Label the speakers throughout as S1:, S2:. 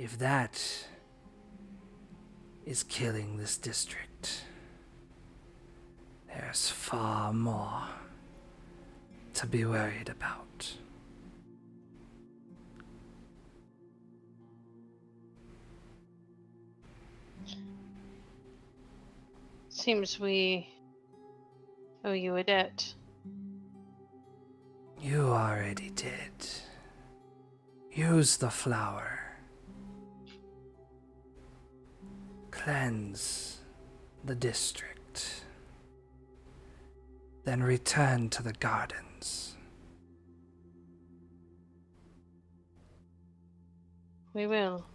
S1: if that is killing this district, there's far more to be worried about.
S2: Seems we owe you a debt.
S1: You already did. Use the flower. Cleanse the district. Then return to the gardens.
S2: We will.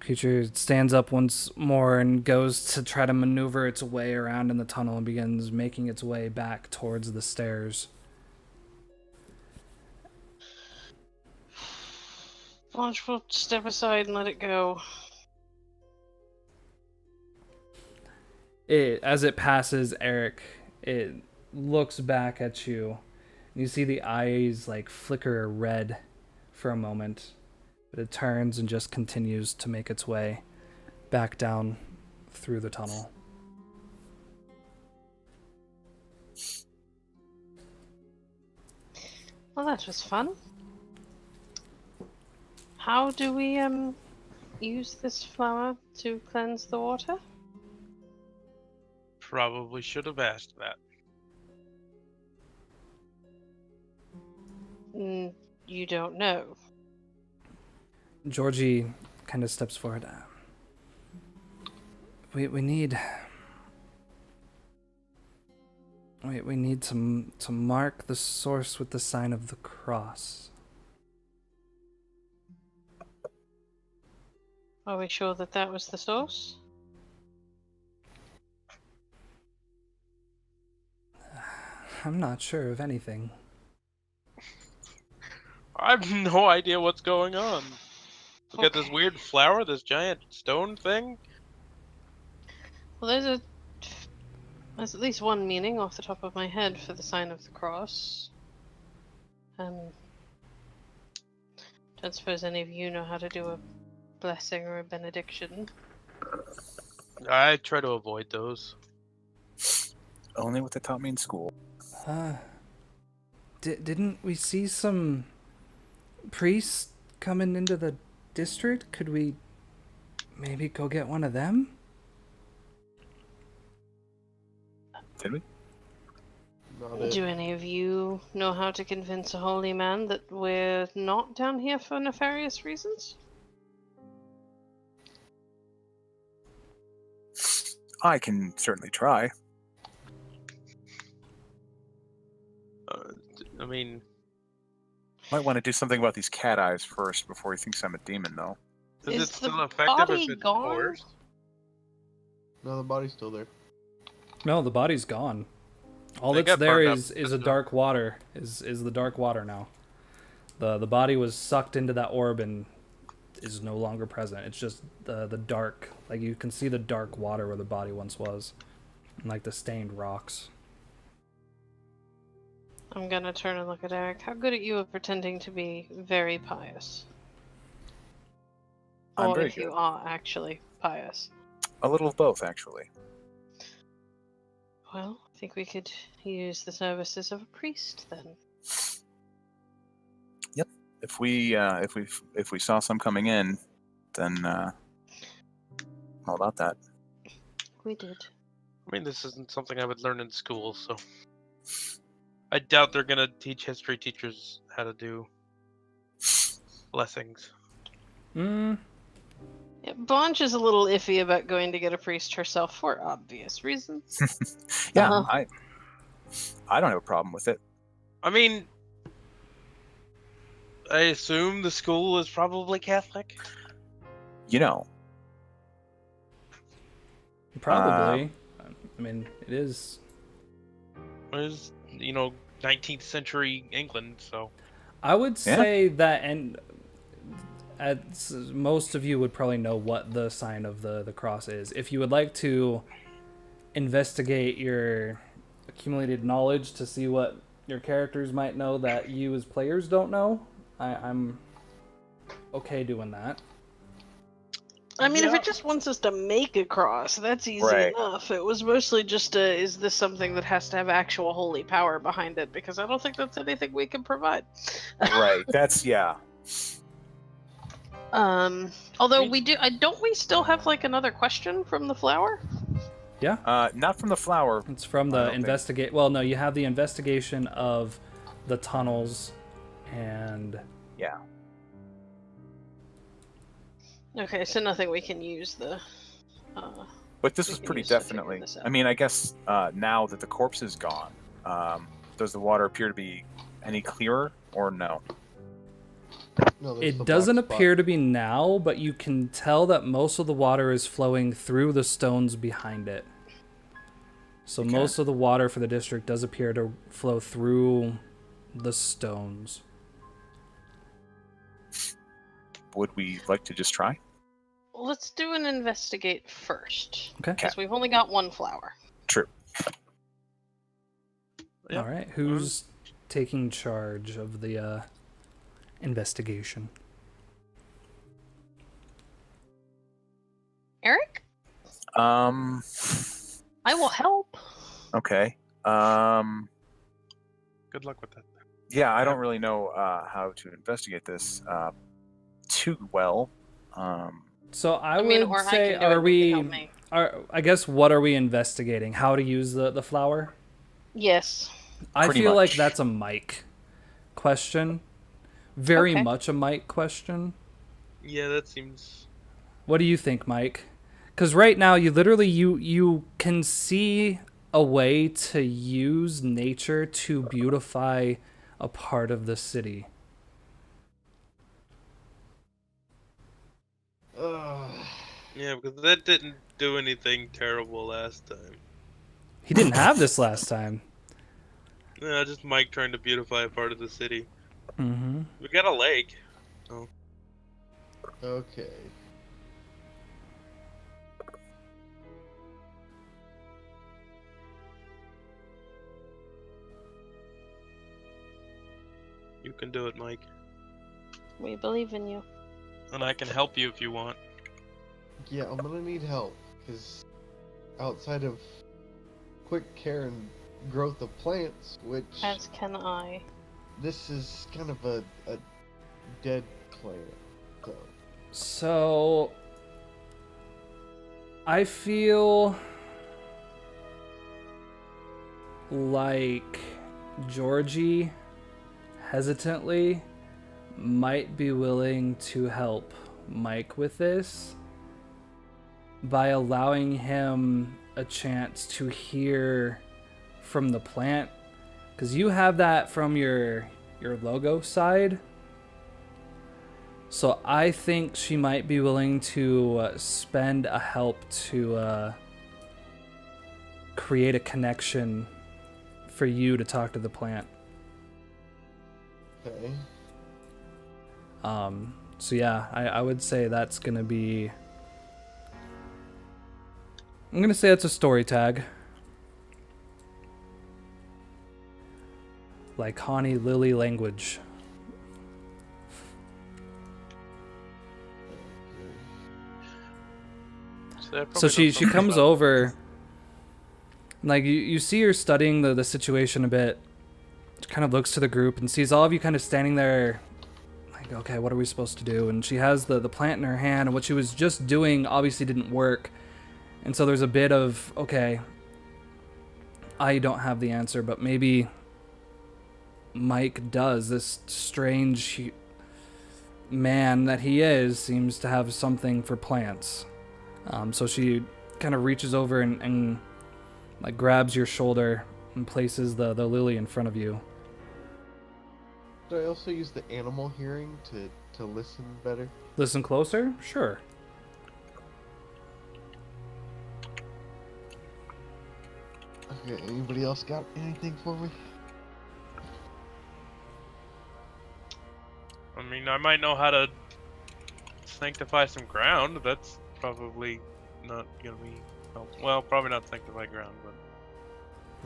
S1: Creature stands up once more and goes to try to maneuver its way around in the tunnel and begins making its way back towards the stairs.
S2: Blanche will step aside and let it go.
S1: As it passes Eric, it looks back at you. You see the eyes like flicker red for a moment, but it turns and just continues to make its way back down through the tunnel.
S2: Well, that was fun. How do we use this flower to cleanse the water?
S3: Probably should have asked that.
S2: You don't know.
S1: Georgie kind of steps forward. We need to mark the source with the sign of the cross.
S2: Are we sure that that was the source?
S1: I'm not sure of anything.
S3: I have no idea what's going on. We got this weird flower, this giant stone thing.
S2: Well, there's at least one meaning off the top of my head for the sign of the cross. Don't suppose any of you know how to do a blessing or a benediction.
S3: I try to avoid those.
S4: Only what they taught me in school.
S1: Didn't we see some priests coming into the district? Could we maybe go get one of them?
S4: Did we?
S2: Do any of you know how to convince a holy man that we're not down here for nefarious reasons?
S4: I can certainly try.
S3: I mean,
S4: Might want to do something about these cat eyes first before he thinks I'm a demon, though.
S3: is
S2: Is
S3: it
S2: the
S3: still effective
S2: body
S3: if it's
S2: gone?
S3: coerced?
S5: No, the body's still there.
S1: No, the body's gone. All
S3: They
S1: that's
S3: got
S1: there
S3: burned
S1: is
S3: up,
S1: a
S3: but,
S1: dark water. Is the dark water now. The body was sucked into that orb and is no longer present. It's just the dark, like you can see the dark water where the body once was. And like the stained rocks.
S2: I'm gonna turn and look at Eric. How good at you at pretending to be very pious?
S4: I'm
S2: Or
S4: very
S2: if you
S4: good.
S2: are actually pious.
S4: A little of both, actually.
S2: Well, I think we could use the services of a priest then.
S4: Yep. If we saw some coming in, then all about that.
S2: We did.
S3: I mean, this isn't something I would learn in school, so I doubt they're gonna teach history teachers how to do blessings.
S2: Yeah, Blanche is a little iffy about going to get a priest herself for obvious reasons.
S4: Yeah,
S2: Uh-huh.
S4: I don't have a problem with it.
S3: I mean, I assume the school is probably Catholic.
S4: You know,
S1: Probably. I mean, it is.
S3: It is, 19th century England, so.
S1: I would
S4: Yeah.
S1: say that, and most of you would probably know what the sign of the cross is. If you would like to investigate your accumulated knowledge to see what your characters might know that you as players don't know, I'm okay doing that.
S2: I mean, if
S3: Yeah.
S2: it just wants us to make a cross, that's easy
S4: Right.
S2: enough. It was mostly just is this something that has to have actual holy power behind it? Because I don't think that's anything we can provide.
S4: Right. That's yeah.
S2: Although we do, don't we still have like another question from the flower?
S1: Yeah,
S4: Not from the flower.
S1: it's from
S4: I
S1: the
S4: don't think-
S1: investigate. Well, no, you have the investigation of the tunnels, and
S4: Yeah.
S2: Okay, so nothing we can use the.
S4: But this
S2: We
S4: was
S2: can
S4: pretty
S2: use to figure
S4: definitely.
S2: this
S4: I
S2: out.
S4: mean, I guess now that the corpse is gone, does the water appear to be any clearer or no?
S5: No, there's the
S1: it
S5: black
S1: doesn't
S5: spot.
S1: appear to be now, but you can tell that most of the water is flowing through the stones behind it. So
S4: Okay.
S1: most of the water for the district does appear to flow through the stones.
S4: Would we like to just try?
S2: Let's do an investigate first.
S1: Okay.
S2: Because we've only got one flower.
S4: True.
S3: Yeah.
S1: All right, who's taking charge of the investigation?
S2: Eric,
S4: Um.
S2: I will help.
S4: Okay.
S3: Good luck with that.
S4: Yeah, I don't really know how to investigate this too well.
S1: So I
S2: mean,
S1: would
S2: or I
S1: say,
S2: can do it,
S1: are
S2: you can help
S1: we?
S2: me.
S1: I guess what are we investigating? How to use the flower?
S2: Yes.
S1: I
S4: Pretty
S1: feel like
S4: much.
S1: that's a Mike question. Very
S2: Okay.
S1: much a Mike question.
S3: Yeah, that seems.
S1: What do you think, Mike? Because right now you literally you can see a way to use nature to beautify a part of the city.
S3: Yeah, because that didn't do anything terrible last time.
S1: He didn't have this last time.
S3: Yeah, just Mike trying to beautify a part of the city.
S1: Mm-hmm.
S3: We got a lake.
S5: Okay.
S3: You can do it, Mike.
S2: We believe in you.
S3: And I can help you if you want.
S5: Yeah, I'm gonna need help because outside of quick care and growth of plants, which
S2: As can I.
S5: this is kind of a dead plant, so
S1: So I feel like Georgie hesitantly might be willing to help Mike with this by allowing him a chance to hear from the plant, because you have that from your logo side. So I think she might be willing to spend a help to create a connection for you to talk to the plant.
S5: okay.
S1: So yeah, I would say that's gonna be. I'm gonna say it's a story tag. Like Connie Lily language. So she comes over. Like you see her studying the situation a bit. She kind of looks to the group and sees all of you kind of standing there. Like, okay, what are we supposed to do? And she has the plant in her hand, and what she was just doing obviously didn't work. And so there's a bit of, okay, I don't have the answer, but maybe Mike does. This strange man that he is seems to have something for plants. So she kind of reaches over and like grabs your shoulder and places the lily in front of you.
S5: Do I also use the animal hearing to listen better?
S1: Listen closer? Sure.
S5: Okay, anybody else got anything for me?
S3: I mean, I might know how to sanctify some ground. That's probably not gonna be help. Well, probably not sanctify ground, but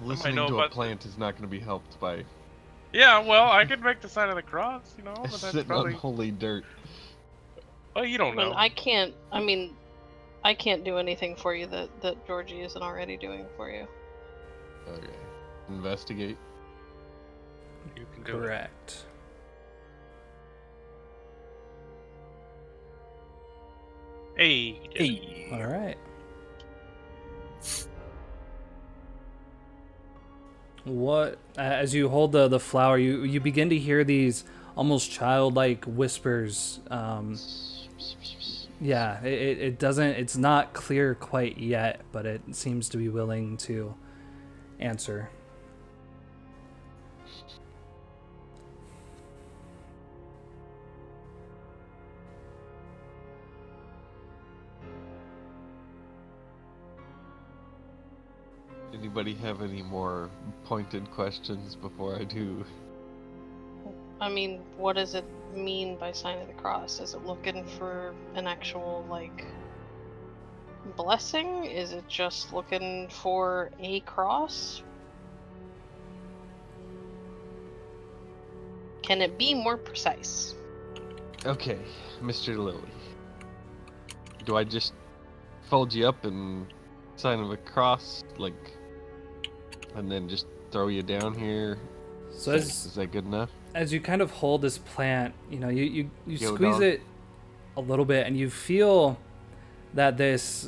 S5: Listening
S3: know
S5: to a
S3: about
S5: plant is not going to be helped by
S3: yeah. Well, I could make the sign of the cross, you know, but that's
S5: sitting
S3: probably
S5: on holy dirt.
S3: Well, you don't know.
S2: I can't. I mean, I can't do anything for you that Georgie isn't already doing for you.
S5: Okay. Investigate.
S3: You can do it.
S1: Correct.
S3: Hey, you did it.
S4: Hey.
S1: All right. What as you hold the flower, you begin to hear these almost childlike whispers. Yeah, it doesn't. It's not clear quite yet, but it seems to be willing to answer.
S5: Anybody have any more pointed questions before I do?
S2: I mean, what does it mean by sign of the cross? Is it looking for an actual, like, blessing? Is it just looking for a cross? Can it be more precise?
S5: Okay, Mr. Lily. Do I just fold you up and sign of a cross, like, and then just throw you down here?
S1: So
S5: Is that good enough?
S1: as you kind of hold this plant, you
S5: Yo,
S1: squeeze
S5: dog.
S1: it a little bit, and you feel that this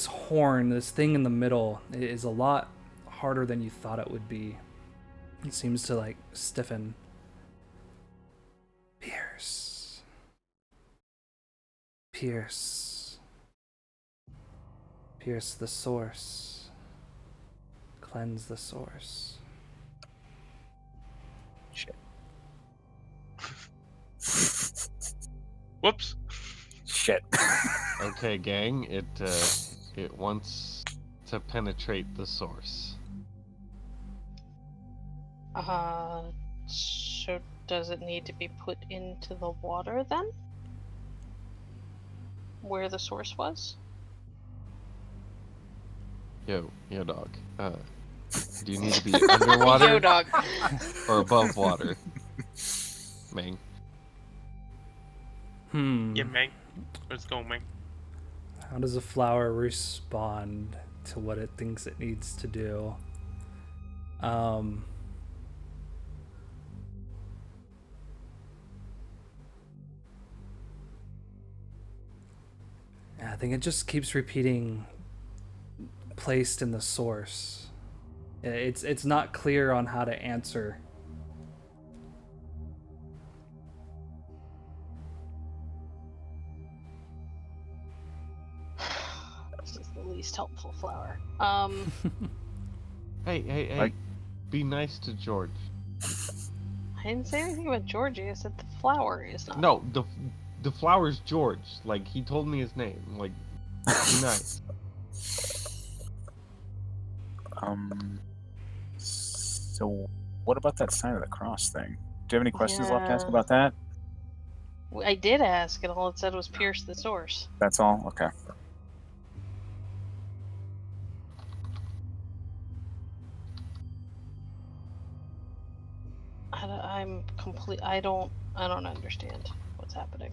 S1: horn, this thing in the middle, is a lot harder than you thought it would be. It seems to like stiffen. Pierce. Pierce. Pierce the source. Cleanse the source.
S4: Shit.
S3: Whoops.
S4: Shit.
S5: Okay, gang. It wants to penetrate the source.
S2: So does it need to be put into the water then? Where the source was?
S5: Yo, dog. Do you need to be underwater
S2: Yo, dog.
S5: or above water? Mang.
S3: Yeah, man. Let's go, man.
S1: How does a flower respond to what it thinks it needs to do? Yeah, I think it just keeps repeating placed in the source. It's not clear on how to answer.
S2: This is the least helpful flower.
S5: Hey.
S4: Like-
S5: Be nice to George.
S2: I didn't say anything about Georgie. I said the flower is not.
S5: No, the flower's George. Like, he told me his name. Like, be nice.
S4: So what about that sign of the cross thing? Do you have any questions left to ask
S2: Yeah.
S4: about that?
S2: I did ask, and all it said was pierce the source.
S4: That's all? Okay.
S2: I'm complete. I don't understand what's happening.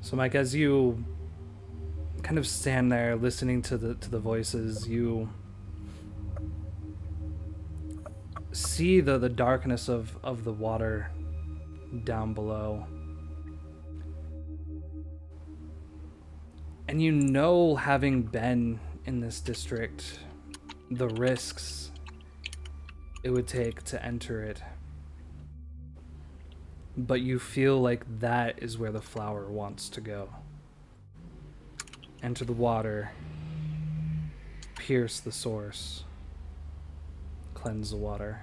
S1: So, Mike, as you kind of stand there listening to the voices, you see the darkness of the water down below. And you know, having been in this district, the risks it would take to enter it. But you feel like that is where the flower wants to go. Enter the water, pierce the source, cleanse the water.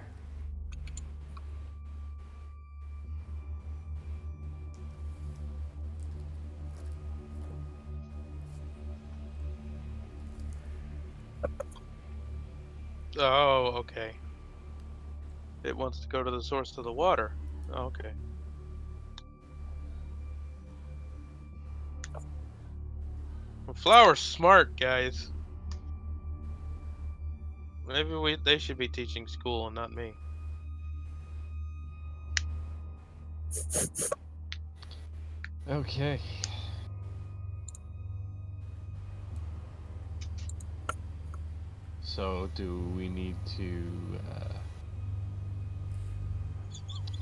S3: Oh, okay. It wants to go to the source of the water. Okay. Well, Flower's smart, guys. Maybe they should be teaching school and not me.
S5: Okay. So, do we need to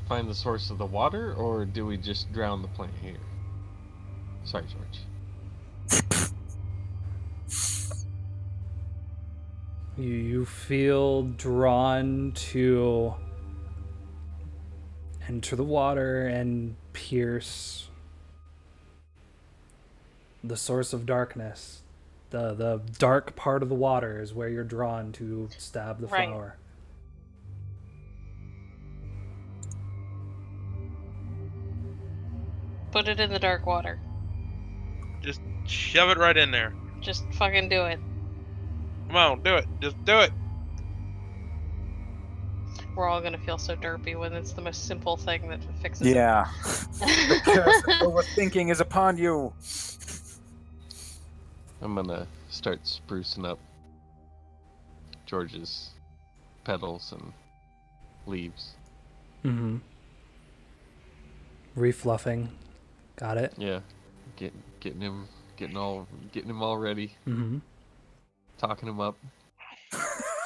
S5: find the source of the water, or do we just drown the plant here? Sorry, George.
S1: You feel drawn to enter the water and pierce the source of darkness. The dark part of the water is where you're drawn to stab the
S2: Right.
S1: flower.
S2: Put it in the dark water.
S3: Just shove it right in there.
S2: Just fucking do it.
S3: Come on, do it. Just do it.
S2: We're all gonna feel so derpy when it's the most simple thing that fixes
S4: Yeah.
S2: it.
S4: Because overthinking is upon you.
S5: I'm gonna start sprucing up George's petals and leaves.
S1: Mm-hmm. Refluffing. Got it.
S5: Yeah, getting him all ready,
S1: Mm-hmm.
S5: talking him up.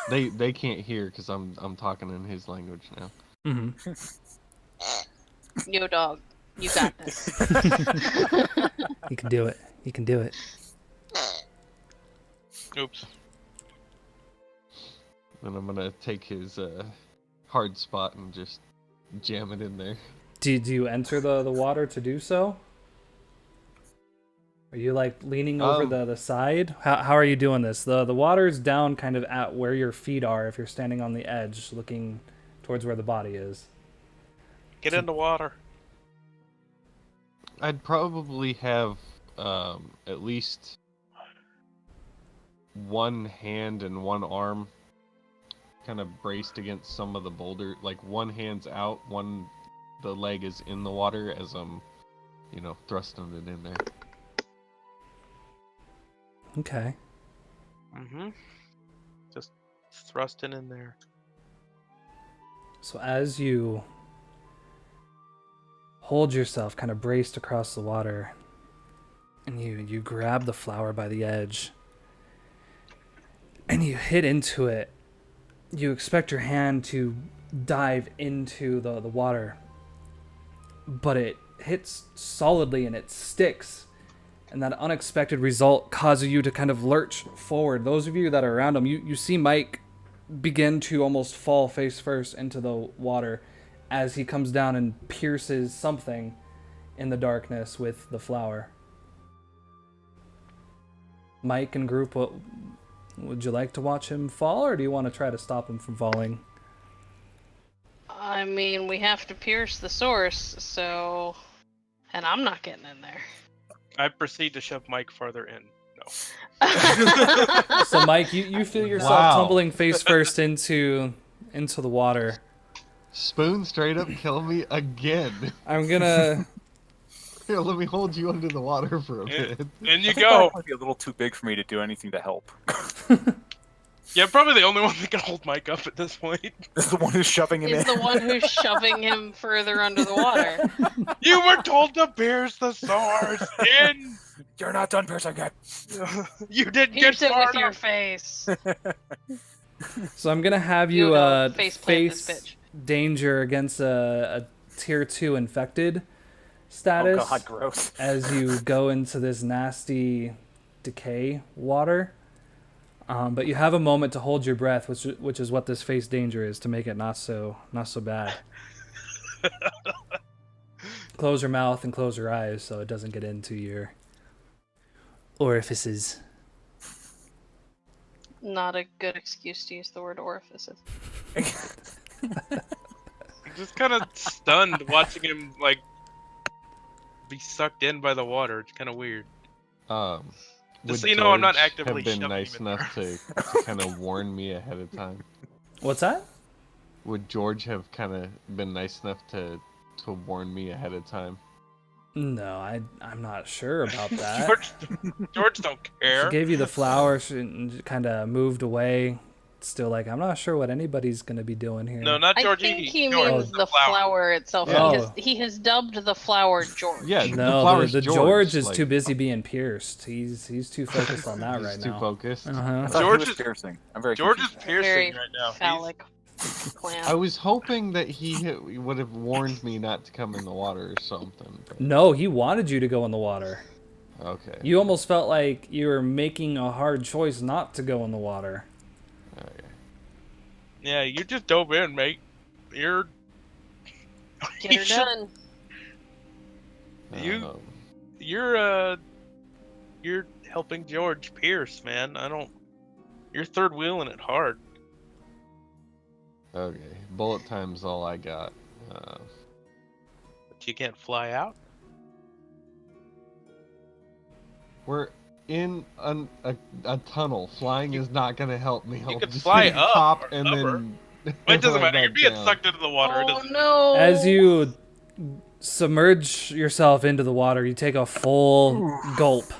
S5: They can't hear because I'm talking in his language now.
S1: Mm-hmm.
S2: Yo, dog. You got this.
S1: You can do it. You can do it.
S3: Oops.
S5: And I'm gonna take his hard spot and just jam it in there.
S1: Do you enter the water to do so? Are you like leaning over the side? How are you doing this? The water's down kind of at where your feet are if you're standing on the edge looking towards where the body is.
S3: Get in the water.
S5: I'd probably have at least one hand and one arm kind of braced against some of the boulder. Like one hand's out, the leg is in the water as I'm, thrusting it in there.
S1: Okay.
S3: Mm-hmm. Just thrusting in there.
S1: So as you hold yourself kind of braced across the water and you grab the flower by the edge and you hit into it, you expect your hand to dive into the water, but it hits solidly and it sticks, and that unexpected result causes you to kind of lurch forward. Those of you that are around him, you see Mike begin to almost fall face first into the water as he comes down and pierces something in the darkness with the flower. Mike and group, would you like to watch him fall, or do you want to try to stop him from falling?
S2: I mean, we have to pierce the source, so... And I'm not getting in there.
S3: I proceed to shove Mike further in. No.
S1: So Mike, you feel yourself
S5: Wow.
S1: tumbling face first into the water.
S5: Spoon straight up kill me again.
S1: I'm gonna...
S5: Here, let me hold you under the water for a
S3: Yeah.
S5: bit.
S3: In you
S4: I think
S3: go.
S4: that might be a little too big for me to do anything to help.
S3: Yeah, probably the only one that can hold Mike up at this point.
S4: Is the one who's shoving him
S2: He's
S4: in.
S2: the one who's shoving him further under the water.
S3: You were told to pierce the source in.
S4: You're not done piercing yet.
S3: You didn't
S2: Pierce
S3: get
S2: it
S3: far
S2: with your
S3: enough.
S2: face.
S1: So I'm gonna have you
S2: Yo, face plant this
S1: face
S2: bitch.
S1: danger against a tier 2 infected status
S4: Oh god, gross.
S1: as you go into this nasty decay water. But you have a moment to hold your breath, which is what this face danger is, to make it not so bad. Close your mouth and close your eyes so it doesn't get into your orifices.
S2: Not a good excuse to use the word orifices.
S3: I'm just kind of stunned watching him like be sucked in by the water. It's kind of weird.
S5: Would
S3: so you know, I'm not
S5: George
S3: actively
S5: have been
S3: shoving
S5: nice
S3: him in
S5: enough to kind of warn me ahead of time.
S1: What's that?
S5: Would George have kind of been nice enough to warn me ahead of time?
S1: No, I'm not sure about that.
S3: George don't
S1: She
S3: care.
S1: gave you the flower and kind of moved away, still like, I'm not sure what anybody's gonna be doing here.
S3: No, not
S2: I
S3: Georgie.
S2: think he
S3: George,
S2: means the flower itself.
S1: Yeah.
S2: He has dubbed the flower George.
S5: Yeah,
S1: No, the
S5: flower's
S1: George is
S5: like-
S1: too busy being pierced. He's too focused on that
S5: He's
S1: right
S5: too
S1: now.
S5: focused.
S4: I
S1: Uh-huh.
S4: thought
S3: George
S4: he was
S3: is-
S4: piercing. I'm very
S3: George is
S4: confused.
S3: piercing
S2: Very
S3: right now.
S2: phallic plan.
S5: I was hoping that he would have warned me not to come in the water or something. But...
S1: No, he wanted you to go in the water.
S5: Okay.
S1: You almost felt like you were making a hard choice not to go in the water.
S5: Okay.
S3: Yeah, you just dove in, mate. You're.
S2: Get her done.
S3: You-
S5: Um,
S3: You're helping George Pierce, man. You're third wheeling it hard.
S5: okay. Bullet time's all I got.
S3: But you can't fly out.
S5: We're in a tunnel. Flying is not gonna help me. I'll
S3: could
S5: just
S3: fly
S5: hit
S3: up
S5: top
S3: or
S5: and
S3: upper.
S5: then.
S3: It doesn't
S5: right
S3: matter. You're
S5: back
S3: being
S5: down.
S3: sucked into the water. It
S2: Oh
S3: doesn't.
S2: no!
S1: As you submerge yourself into the water, you take a full gulp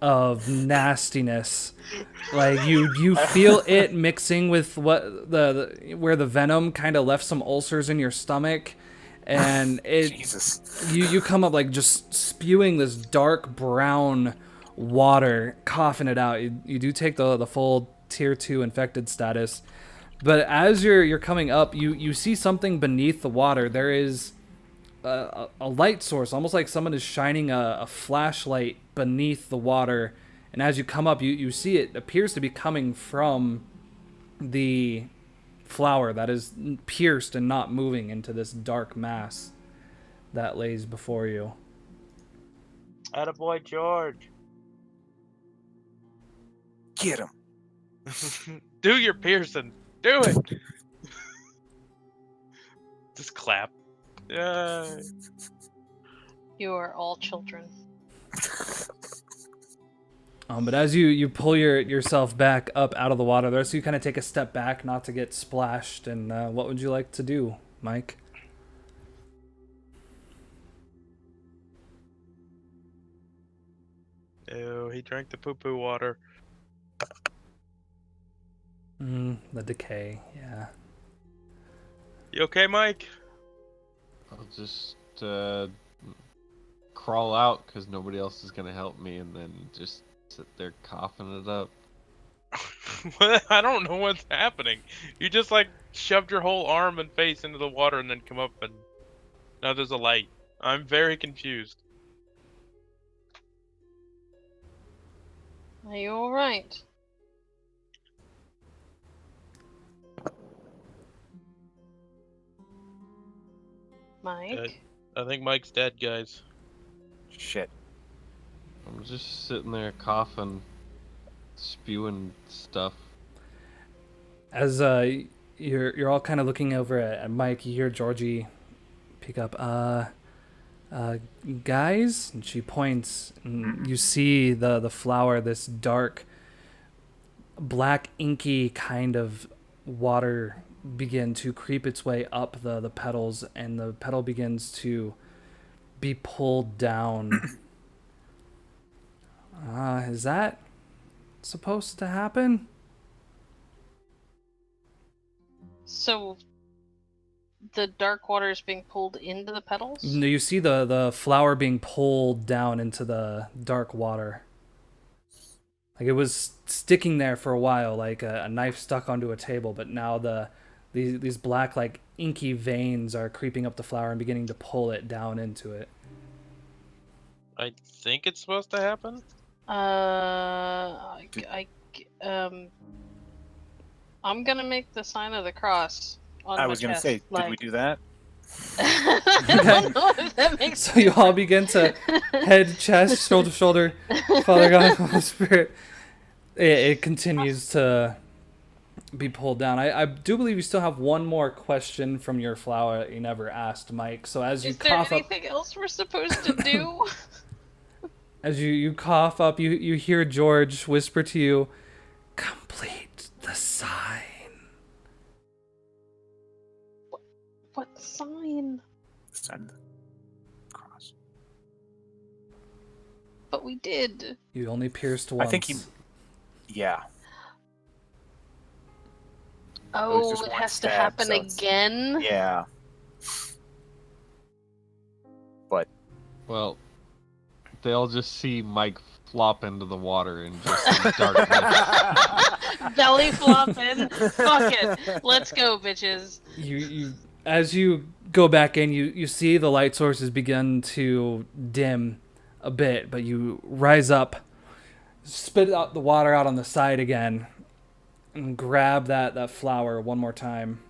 S1: of nastiness. Like you feel it mixing with what where the venom kind of left some ulcers in your stomach, and it
S4: Jesus.
S1: you come up like just spewing this dark brown water, coughing it out. You do take the full tier 2 infected status. But as you're coming up, you see something beneath the water. There is a light source, almost like someone is shining a flashlight beneath the water. And as you come up, you see it appears to be coming from the flower that is pierced and not moving into this dark mass that lays before you.
S3: Attaboy, George.
S4: Get him.
S3: Do your piercing. Do it. Just clap.
S2: You are all children.
S1: But as you pull yourself back up out of the water, the rest of you kind of take a step back, not to get splashed. And what would you like to do, Mike?
S3: Ew, he drank the poo-poo water.
S1: The decay, yeah.
S3: You okay, Mike?
S5: I'll just crawl out because nobody else is gonna help me, and then just sit there coughing it up.
S3: I don't know what's happening. You just like shoved your whole arm and face into the water and then come up and now there's a light. I'm very confused.
S2: Are you alright? Mike?
S3: I think Mike's dead, guys.
S4: Shit.
S5: I'm just sitting there coughing, spewing stuff.
S1: As you're all kind of looking over at Mike, you hear Georgie pick up, guys, and she points, and you see the flower, this dark, black, inky kind of water begin to creep its way up the petals, and the petal begins to be pulled down. Is that supposed to happen?
S2: So the dark water is being pulled into the petals?
S1: No, you see the flower being pulled down into the dark water. Like it was sticking there for a while, like a knife stuck onto a table, but now these black, like inky veins are creeping up the flower and beginning to pull it down into it.
S3: I think it's supposed to happen.
S2: I'm gonna make the sign of the cross on
S4: I
S2: my
S4: was gonna
S2: chest,
S4: say, did
S2: like...
S4: we do that?
S2: I don't know if that makes
S1: So you all begin to head, chest, shoulder to shoulder, Father God, Holy Spirit. It continues to be pulled down. I do believe you still have one more question from your flower that you never asked, Mike. So as you
S2: Is there
S1: cough up,
S2: anything else we're supposed to do?
S1: as you cough up, you hear George whisper to you, "Complete the sign."
S2: What sign?
S4: Send the cross.
S2: But we did.
S1: You only pierced once.
S4: I think he. Yeah.
S2: Oh,
S4: just
S2: it
S4: one
S2: has to
S4: stab,
S2: happen
S4: so it's-
S2: again?
S4: Yeah. But
S5: Well, they'll just see Mike flop into the water in just some darkness.
S2: Belly flopping. Fuck it. Let's go, bitches.
S1: You as you go back in, you see the light sources begin to dim a bit, but you rise up, spit out the water out on the side again, and grab that flower one more time.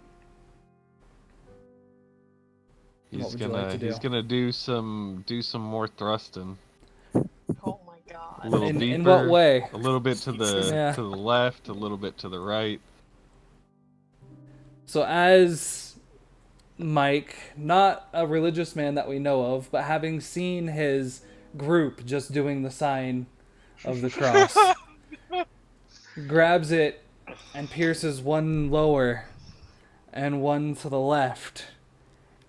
S1: What
S5: He's
S1: would you like to
S5: he's
S1: do?
S5: gonna do some more thrusting.
S2: Oh my
S5: A
S2: god.
S5: little
S1: In
S5: deeper.
S1: what way?
S5: A little bit to the
S1: Yeah.
S5: left, a little bit to the right.
S1: So as Mike, not a religious man that we know of, but having seen his group just doing the sign of the cross, grabs it and pierces one lower and one to the left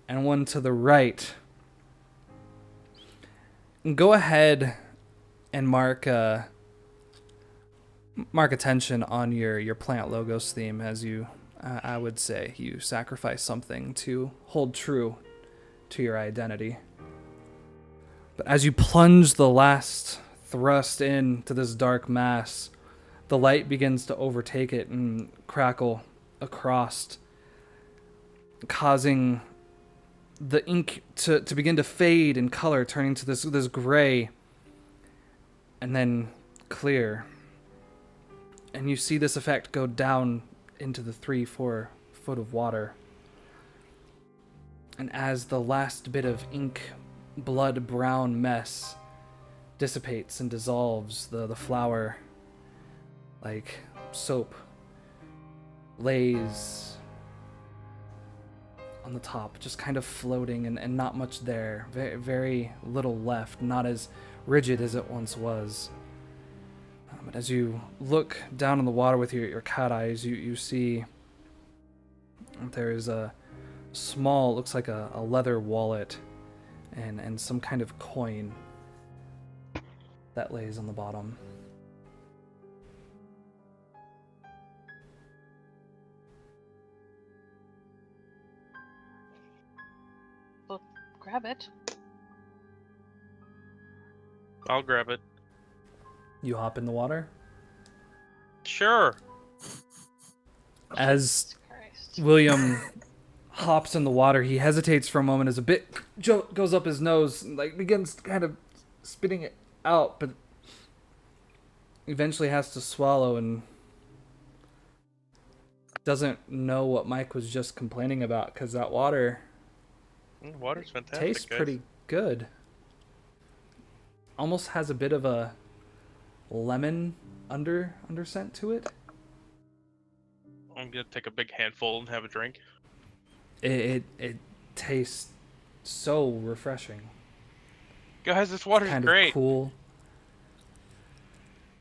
S1: and one to the right. And go ahead and mark attention on your plant logos theme as you I would say you sacrifice something to hold true to your identity. But as you plunge the last thrust into this dark mass, the light begins to overtake it and crackle across, causing the ink to begin to fade in color, turning to this gray and then clear. And you see this effect go down into the 3-4 foot of water. And as the last bit of ink, blood brown mess dissipates and dissolves, the flower, like soap, lays on the top, just kind of floating and not much there. Very, very little left, not as rigid as it once was. But as you look down in the water with your cat eyes, you see there is a small, looks like a leather wallet and some kind of coin that lays on the bottom.
S2: Well, grab it.
S3: I'll grab it.
S1: You hop in the water.
S3: Sure.
S1: As
S2: Christ.
S1: William hops in the water, he hesitates for a moment as a bit goes up his nose and like begins kind of spitting it out, but eventually has to swallow and doesn't know what Mike was just complaining about because that water
S3: Water's fantastic.
S1: tastes
S3: guys.
S1: pretty good. Almost has a bit of a lemon under scent to it.
S3: I'm gonna take a big handful and have a drink.
S1: It tastes so refreshing.
S3: Guys, this water's
S1: Kind
S3: great.
S1: of cool.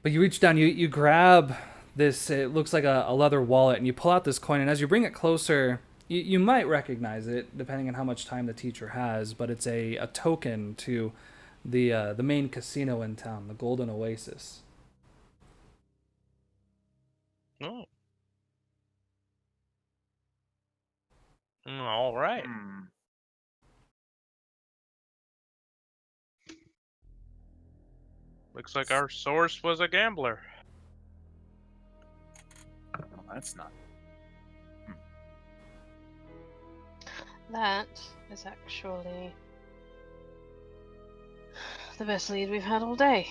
S1: But you reach down, you grab this, it looks like a leather wallet, and you pull out this coin, and as you bring it closer, you might recognize it, depending on how much time the teacher has, but it's a token to the main casino in town, the Golden Oasis.
S3: Oh. All right.
S4: Hmm.
S3: Looks like our source was a gambler.
S4: Well, that's not.
S2: That is actually the best lead we've had all day.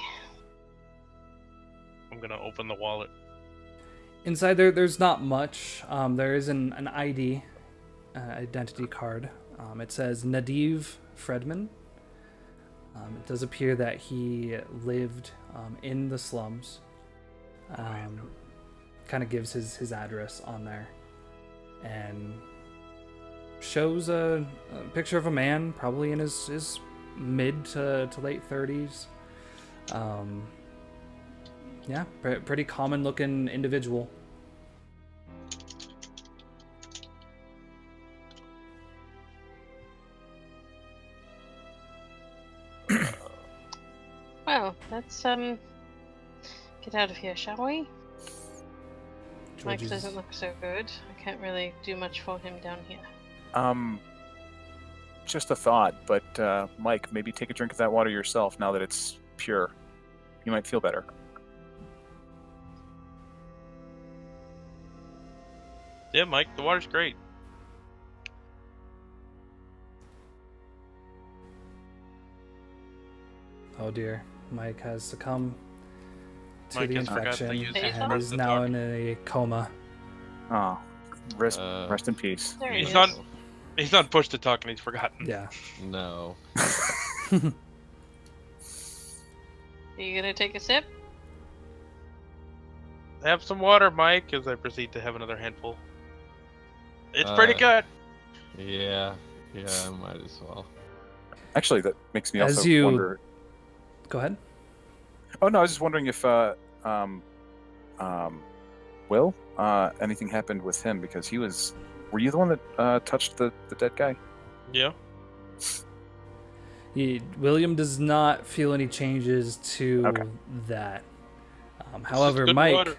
S3: I'm gonna open the wallet.
S1: Inside there's not much. There is an ID, identity card. It says Nadiv Fredman. It does appear that he lived in the slums. Kind of gives his address on there. And shows a picture of a man, probably in his mid to late 30s. Yeah, pretty common looking individual.
S2: Well, let's get out of here, shall we? Mike
S1: Georgie's-
S2: doesn't look so good. I can't really do much for him down here.
S4: Just a thought, but Mike, maybe take a drink of that water yourself now that it's pure. You might feel better.
S3: Yeah, Mike, the water's great.
S1: Oh dear, Mike has succumbed to
S3: Mike
S1: the
S3: has forgot to
S1: infection
S3: use
S2: his
S1: and
S2: mouth
S1: is
S3: to
S1: now
S3: talk.
S1: in a coma.
S4: Oh, rest in peace.
S2: There he
S3: He's
S2: is.
S3: not. He's not pushed to talk and he's forgotten.
S1: Yeah.
S5: No.
S2: Are you gonna take a sip?
S3: Have some water, Mike, as I proceed to have another handful. It's pretty good.
S5: Yeah, I might as well.
S4: Actually, that makes me
S1: As
S4: also
S1: you-
S4: wonder.
S1: Go ahead.
S4: Oh no, I was just wondering if Will, anything happened with him because he was. Were you the one that touched the dead guy?
S3: Yeah.
S1: William does not feel any changes to
S4: Okay.
S1: that.
S3: This is
S1: However,
S3: good
S1: Mike,
S3: water.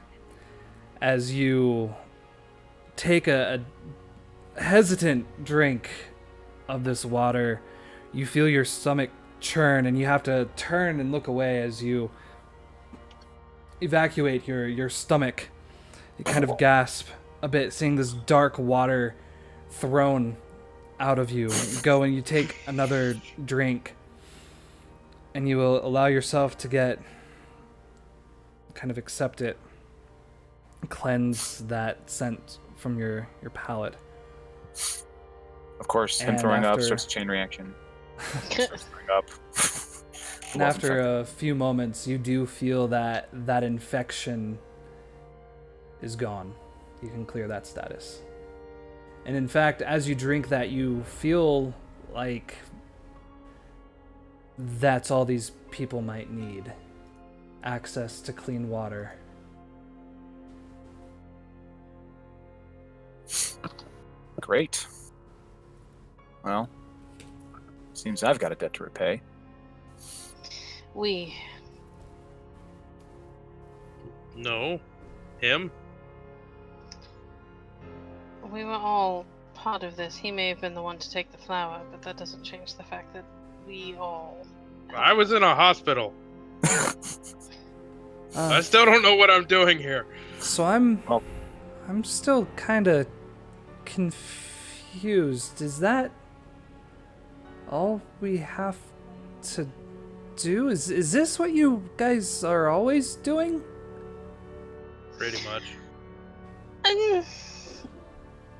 S1: as you take a hesitant drink of this water, you feel your stomach churn and you have to turn and look away as you evacuate your stomach. You kind of gasp a bit, seeing this dark water thrown out of you. You go and you take another drink, and you will allow yourself to get kind of accept it, cleanse that scent from your palate.
S4: Of course, him
S1: And
S4: throwing up
S1: after-
S4: starts a chain reaction. Throwing up.
S1: And after a few moments, you do feel that that infection is gone. You can clear that status. And in fact, as you drink that, you feel like that's all these people might need. Access to clean water.
S4: Great. Well, seems I've got a debt to repay.
S2: We.
S3: No. Him?
S2: We were all part of this. He may have been the one to take the flower, but that doesn't change the fact that we all.
S3: I was in a hospital. I
S1: Uh,
S3: still don't know what I'm doing here.
S1: so I'm
S4: Well-
S1: I'm still kind of confused. Is that all we have to do? Is this what you guys are always doing?
S3: Pretty much.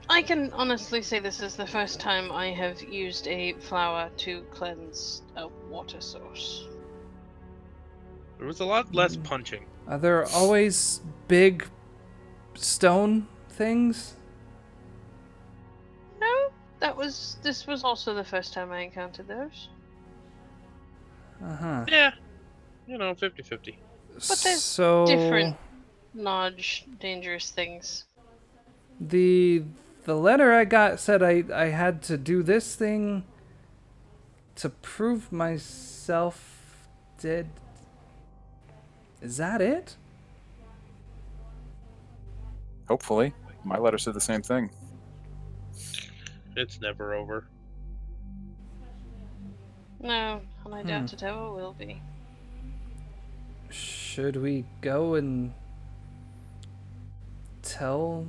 S2: I can honestly say this is the first time I have used a flower to cleanse a water source.
S3: There was a lot less punching.
S1: Are there always big stone things?
S2: No, this was also the first time I encountered those.
S1: Uh-huh.
S3: Yeah. 50-50.
S2: But there's
S1: so
S2: different large, dangerous things.
S1: The letter I got said I had to do this thing to prove myself dead. Is that it?
S4: Hopefully. My letter said the same thing.
S3: It's never over.
S2: No, and I doubt it ever will be.
S1: Should we go and tell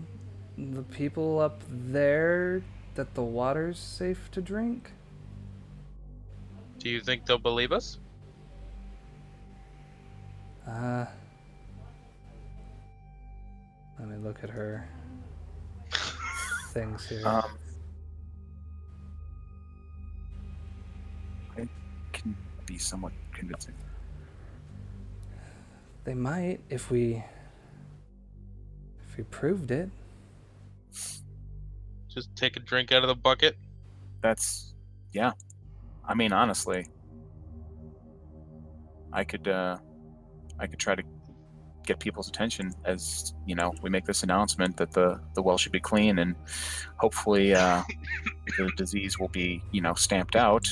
S1: the people up there that the water's safe to drink?
S3: Do you think they'll believe us?
S1: Let me look at her things here.
S4: I can be somewhat convincing.
S1: They might if we proved it.
S3: Just take a drink out of the bucket?
S4: That's, yeah. I mean, honestly, I could try to get people's attention as we make this announcement that the well should be clean, and hopefully the disease will be stamped out.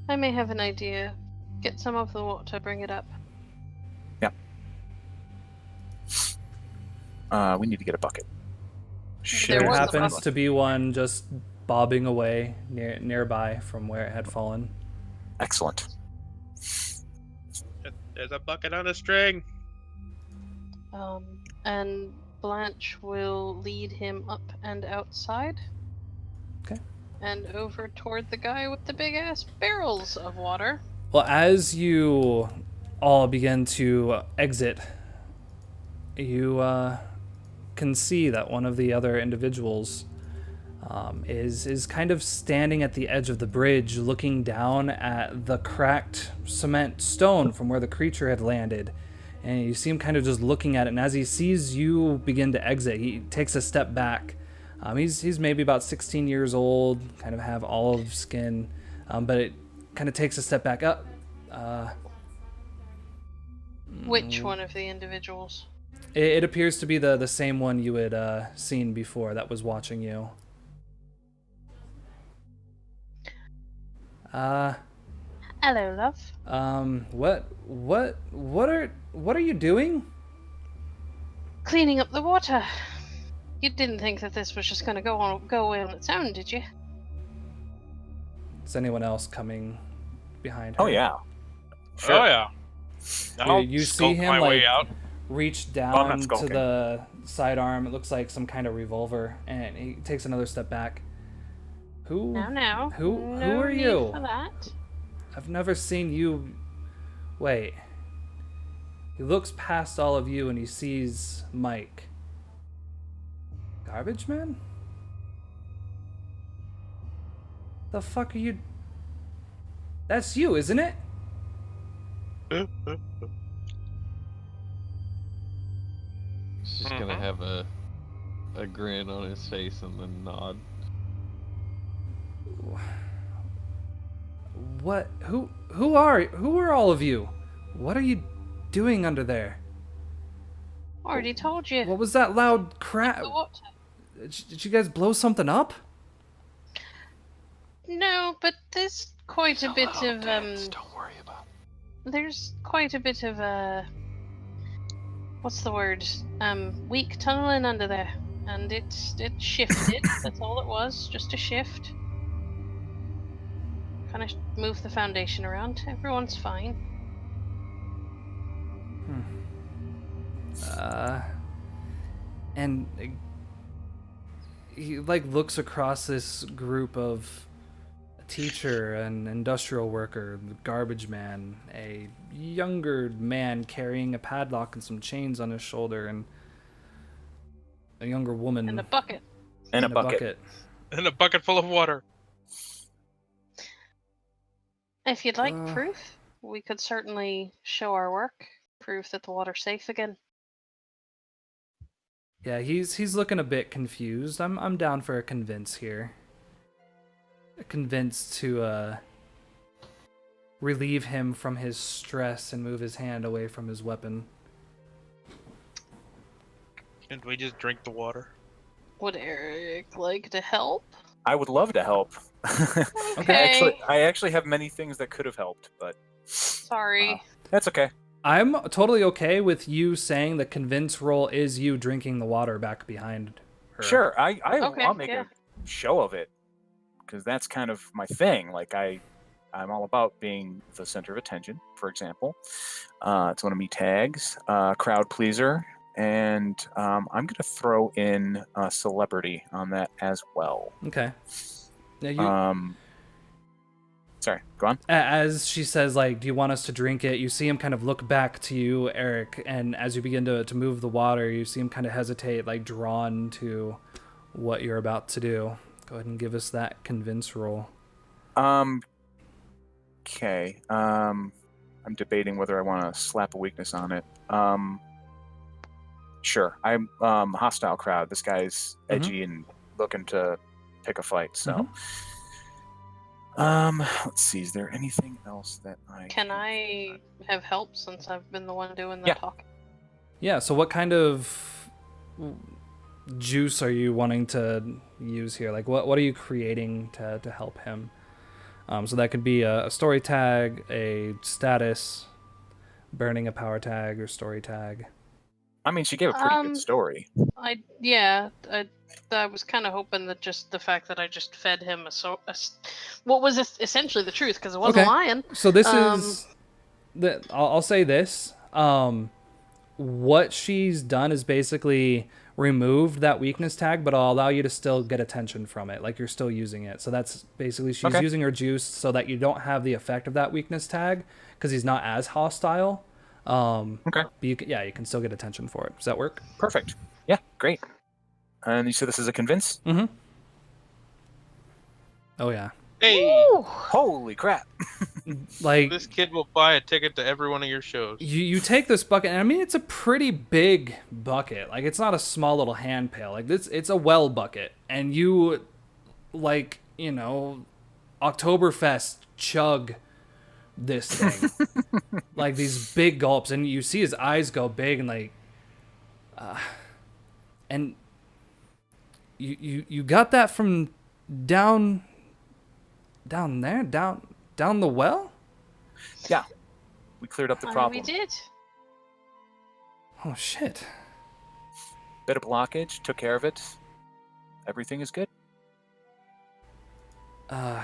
S2: I may have an idea. Get some of the water, bring it up.
S4: We need to get a bucket.
S2: There
S1: There
S2: was a
S1: happens
S2: bucket.
S1: to be one just bobbing away nearby from where it had fallen.
S4: Excellent.
S3: There's a bucket on a string.
S2: And Blanche will lead him up and outside.
S1: Okay.
S2: And over toward the guy with the big ass barrels of water.
S1: Well, as you all begin to exit, you can see that one of the other individuals is kind of standing at the edge of the bridge, looking down at the cracked cement stone from where the creature had landed. And you see him kind of just looking at it. And as he sees you begin to exit, he takes a step back. He's maybe about 16 years old, kind of have olive skin, but it kind of takes a step back up.
S2: Which one of the individuals?
S1: It appears to be the same one you had seen before that was watching you.
S2: Hello, love.
S1: What are you doing?
S2: Cleaning up the water. You didn't think that this was just gonna go away on its own, did you?
S1: Is anyone else coming behind her?
S4: Oh yeah. Sure.
S3: Oh yeah. I'll
S1: You see
S3: skulk
S1: him
S3: my
S1: like
S3: way out.
S1: reach
S4: I'm
S1: down
S4: not
S1: to
S4: skulking.
S1: the sidearm. It looks like some kind of revolver, and he takes another step back. Who?
S2: Now.
S1: Who
S2: No
S1: are
S2: need
S1: you?
S2: For that.
S1: I've never seen you. Wait. He looks past all of you and he sees Mike. Garbage man? The fuck are you? That's you, isn't it?
S5: He's just gonna have a grin on his face and then nod.
S1: What? Who are all of you? What are you doing under there?
S2: Already told you.
S1: What was that loud crap?
S2: The water.
S1: Did you guys blow something up?
S2: No, but there's quite a bit of
S5: Don't worry about it.
S2: There's quite a bit of what's the word? Weak tunneling under there, and it shifted. That's all it was, just a shift. Kind of move the foundation around. Everyone's fine.
S1: And he like looks across this group of a teacher, an industrial worker, the garbage man, a younger man carrying a padlock and some chains on his shoulder, and a younger woman
S2: And a bucket.
S4: And a
S1: in
S4: bucket.
S3: And a bucket full of water.
S2: If you'd like proof, we could certainly show our work. Proof that the water's safe again.
S1: Yeah, he's looking a bit confused. I'm down for a convince here. A convince to relieve him from his stress and move his hand away from his weapon.
S3: Can't we just drink the water?
S2: Would Eric like to help?
S4: I would love to help.
S2: Okay.
S4: I actually have many things that could have helped, but
S2: Sorry.
S4: that's okay.
S1: I'm totally okay with you saying the convince roll is you drinking the water back behind her.
S4: Sure,
S2: Okay,
S4: I'll make
S2: yeah.
S4: a show of it because that's kind of my thing. Like I'm all about being the center of attention. For example, it's one of me tags, crowd pleaser, and I'm gonna throw in celebrity on that as well.
S1: Okay. Now you,
S4: Sorry, go on.
S1: as she says, like, do you want us to drink it? You see him kind of look back to you, Eric, and as you begin to move the water, you see him kind of hesitate, like drawn to what you're about to do. Go ahead and give us that convince roll.
S4: Okay. I'm debating whether I want to slap a weakness on it. Sure. I'm hostile crowd. This guy's edgy and looking to pick a fight. So, let's see. Is there anything else that I
S2: Can I have help since I've been the one doing the
S4: Yeah.
S2: talking?
S1: Yeah, so what kind of juice are you wanting to use here? Like, what are you creating to help him? So that could be a story tag, a status, burning a power tag, or story tag.
S4: I mean, she gave a pretty good story.
S2: I was kind of hoping that just the fact that I just fed him what was essentially the truth, because it wasn't lying.
S1: So this is I'll say this. What she's done is basically removed that weakness tag, but I'll allow you to still get attention from it. Like, you're still using it. So that's basically she's using her juice so that you don't have the effect of that weakness tag, because he's not as hostile.
S4: Okay.
S1: But you can still get attention for it. Does that work?
S4: Perfect. Yeah, great. And you said this is a convince?
S1: Mm-hmm. Oh yeah.
S3: Hey,
S2: Ooh.
S4: Holy crap.
S1: Like,
S3: this kid will buy a ticket to every one of your shows.
S1: you take this bucket, and I mean, it's a pretty big bucket. Like, it's not a small little hand pail. Like, it's a well bucket, and you, like, you know, Oktoberfest chug this thing. Like, these big gulps, and you see his eyes go big, and like, and you got that from down there, down the well?
S4: Yeah. We cleared up the problem.
S2: We did.
S1: Oh shit.
S4: Bit of blockage, took care of it. Everything is good.
S1: All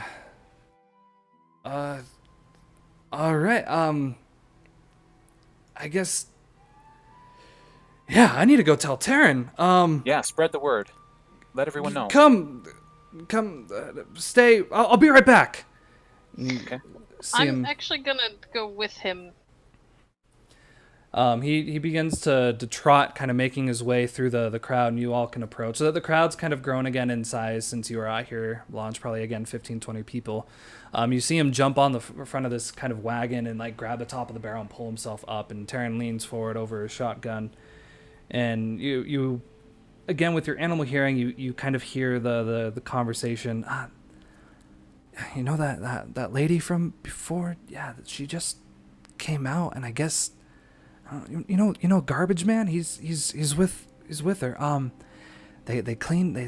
S1: right. I guess. Yeah, I need to go tell Taryn.
S4: Yeah, spread the word. Let everyone know.
S1: Come, stay. I'll be right back.
S4: Okay.
S2: I'm actually gonna go with him.
S1: He begins to trot, kind of making his way through the crowd, and you all can approach. So that the crowd's kind of grown again in size since you were out here. Launch probably again 15, 20 people. You see him jump on the front of this kind of wagon and like grab the top of the barrel and pull himself up. And Taryn leans forward over his shotgun, and you again with your animal hearing, you kind of hear the conversation. You know that lady from before? Yeah, she just came out, and I guess. You know, Garbage Man. He's with her. They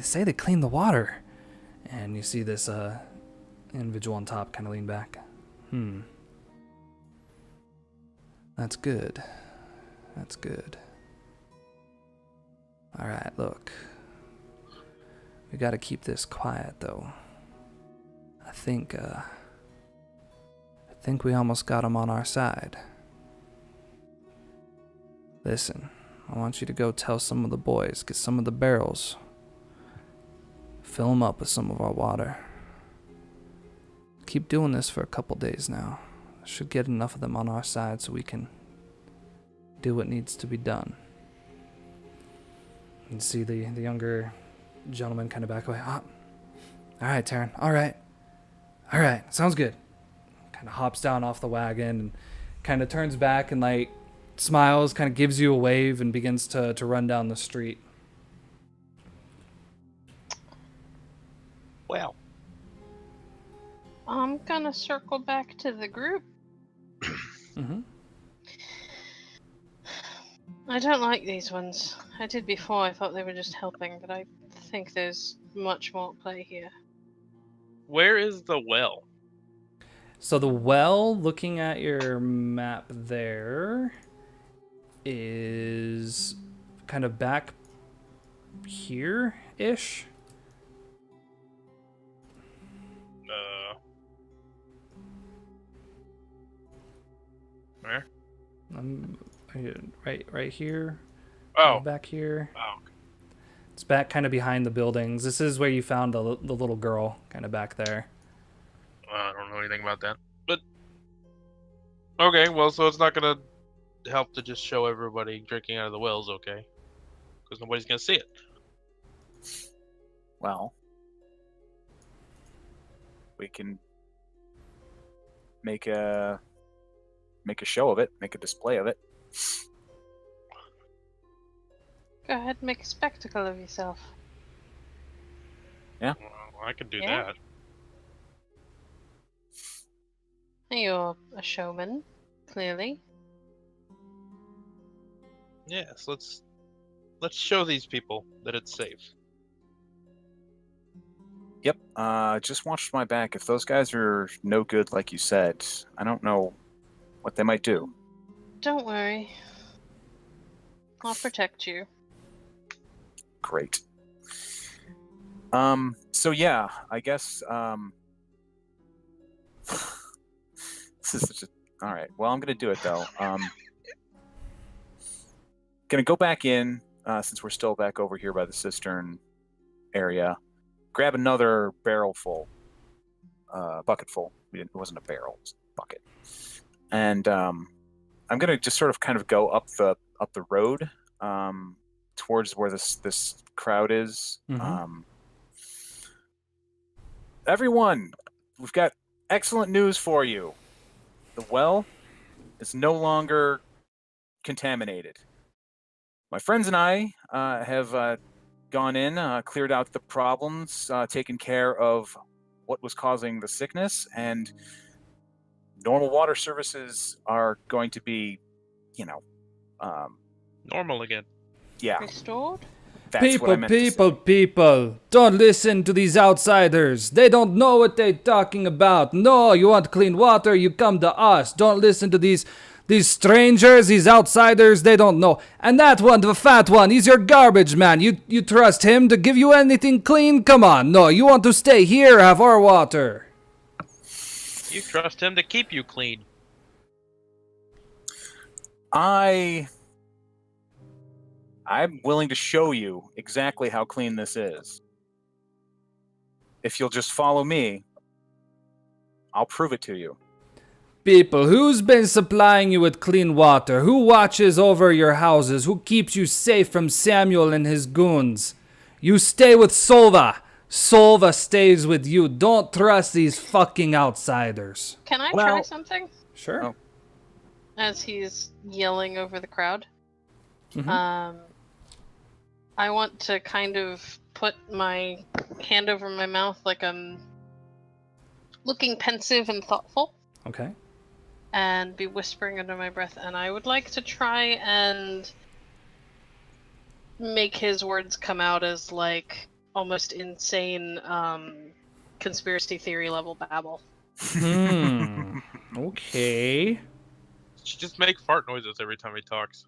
S1: say they clean the water, and you see this individual on top kind of lean back. That's good. That's good. All right, look. We got to keep this quiet, though. I think we almost got him on our side. Listen, I want you to go tell some of the boys, get some of the barrels, fill them up with some of our water. Keep doing this for a couple days now. Should get enough of them on our side so we can do what needs to be done. You see the younger gentleman kind of back away. All right, Taryn. All right, sounds good. Kind of hops down off the wagon and kind of turns back and like smiles, kind of gives you a wave, and begins to run down the street.
S3: Well,
S2: I'm gonna circle back to the group.
S1: Mm-hmm.
S2: I don't like these ones. I did before. I thought they were just helping, but I think there's much more at play here.
S3: where is the well?
S1: So the well, looking at your map there, is kind of back here-ish.
S3: Where?
S1: Right here.
S3: Oh.
S1: Back here.
S3: Oh.
S1: It's back kind of behind the buildings. This is where you found the little girl, kind of back there.
S3: I don't know anything about that. But okay, well, so it's not gonna help to just show everybody drinking out of the wells, okay? Because nobody's gonna see it.
S4: Well, we can make a show of it, make a display of it.
S2: Go ahead and make a spectacle of yourself.
S4: Yeah.
S3: Well, I could do
S2: Yeah.
S3: that.
S2: You're a showman, clearly.
S3: Yes, let's show these people that it's safe.
S4: Yep. Just watch my back. If those guys are no good, like you said, I don't know what they might do.
S2: Don't worry. I'll protect you.
S4: Great. So yeah, I guess this is such a all right. Well, I'm gonna do it though. Gonna go back in since we're still back over here by the cistern area. Grab another barrel full, bucket full. It wasn't a barrel, it was a bucket. And I'm gonna just sort of kind of go up the road towards where this crowd is.
S1: Mhm.
S4: Everyone, we've got excellent news for you. The well is no longer contaminated. My friends and I have gone in, cleared out the problems, taken care of what was causing the sickness, and normal water services are going to be,
S3: Normal again.
S4: yeah,
S2: Restored?
S4: that's what I meant to say.
S1: People, don't listen to these outsiders. They don't know what they're talking about. No, you want clean water, you come to us. Don't listen to these strangers, these outsiders, they don't know. And that one, the fat one, he's your garbage man. You trust him to give you anything clean? Come on, no, you want to stay here, have our water.
S3: You trust him to keep you clean.
S4: I'm willing to show you exactly how clean this is. If you'll just follow me, I'll prove it to you.
S1: People, who's been supplying you with clean water? Who watches over your houses? Who keeps you safe from Samuel and his goons? You stay with Solva. Solva stays with you. Don't trust these fucking outsiders.
S2: Can I
S4: Well-
S2: try something?
S1: Sure.
S4: Oh.
S2: As he's yelling over the crowd.
S1: Mhm.
S2: I want to kind of put my hand over my mouth like I'm looking pensive and thoughtful
S1: Okay.
S2: and be whispering under my breath, and I would like to try and make his words come out as like almost insane conspiracy theory level babble.
S1: Okay.
S3: Just make fart noises every time he talks.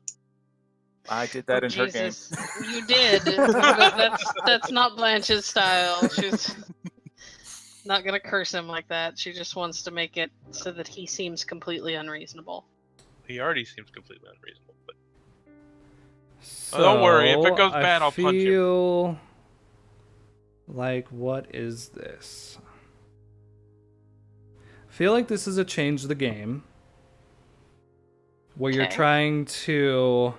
S4: I did that in her game.
S2: Jesus, you did, but that's not Blanche's style. She's not gonna curse him like that. She just wants to make it so that he seems completely unreasonable.
S3: He already seems completely unreasonable. But don't worry, if it goes bad, I'll punch him.
S1: I feel like, what is this? I feel like this is a change the game. Where you're
S2: Okay.
S1: trying to...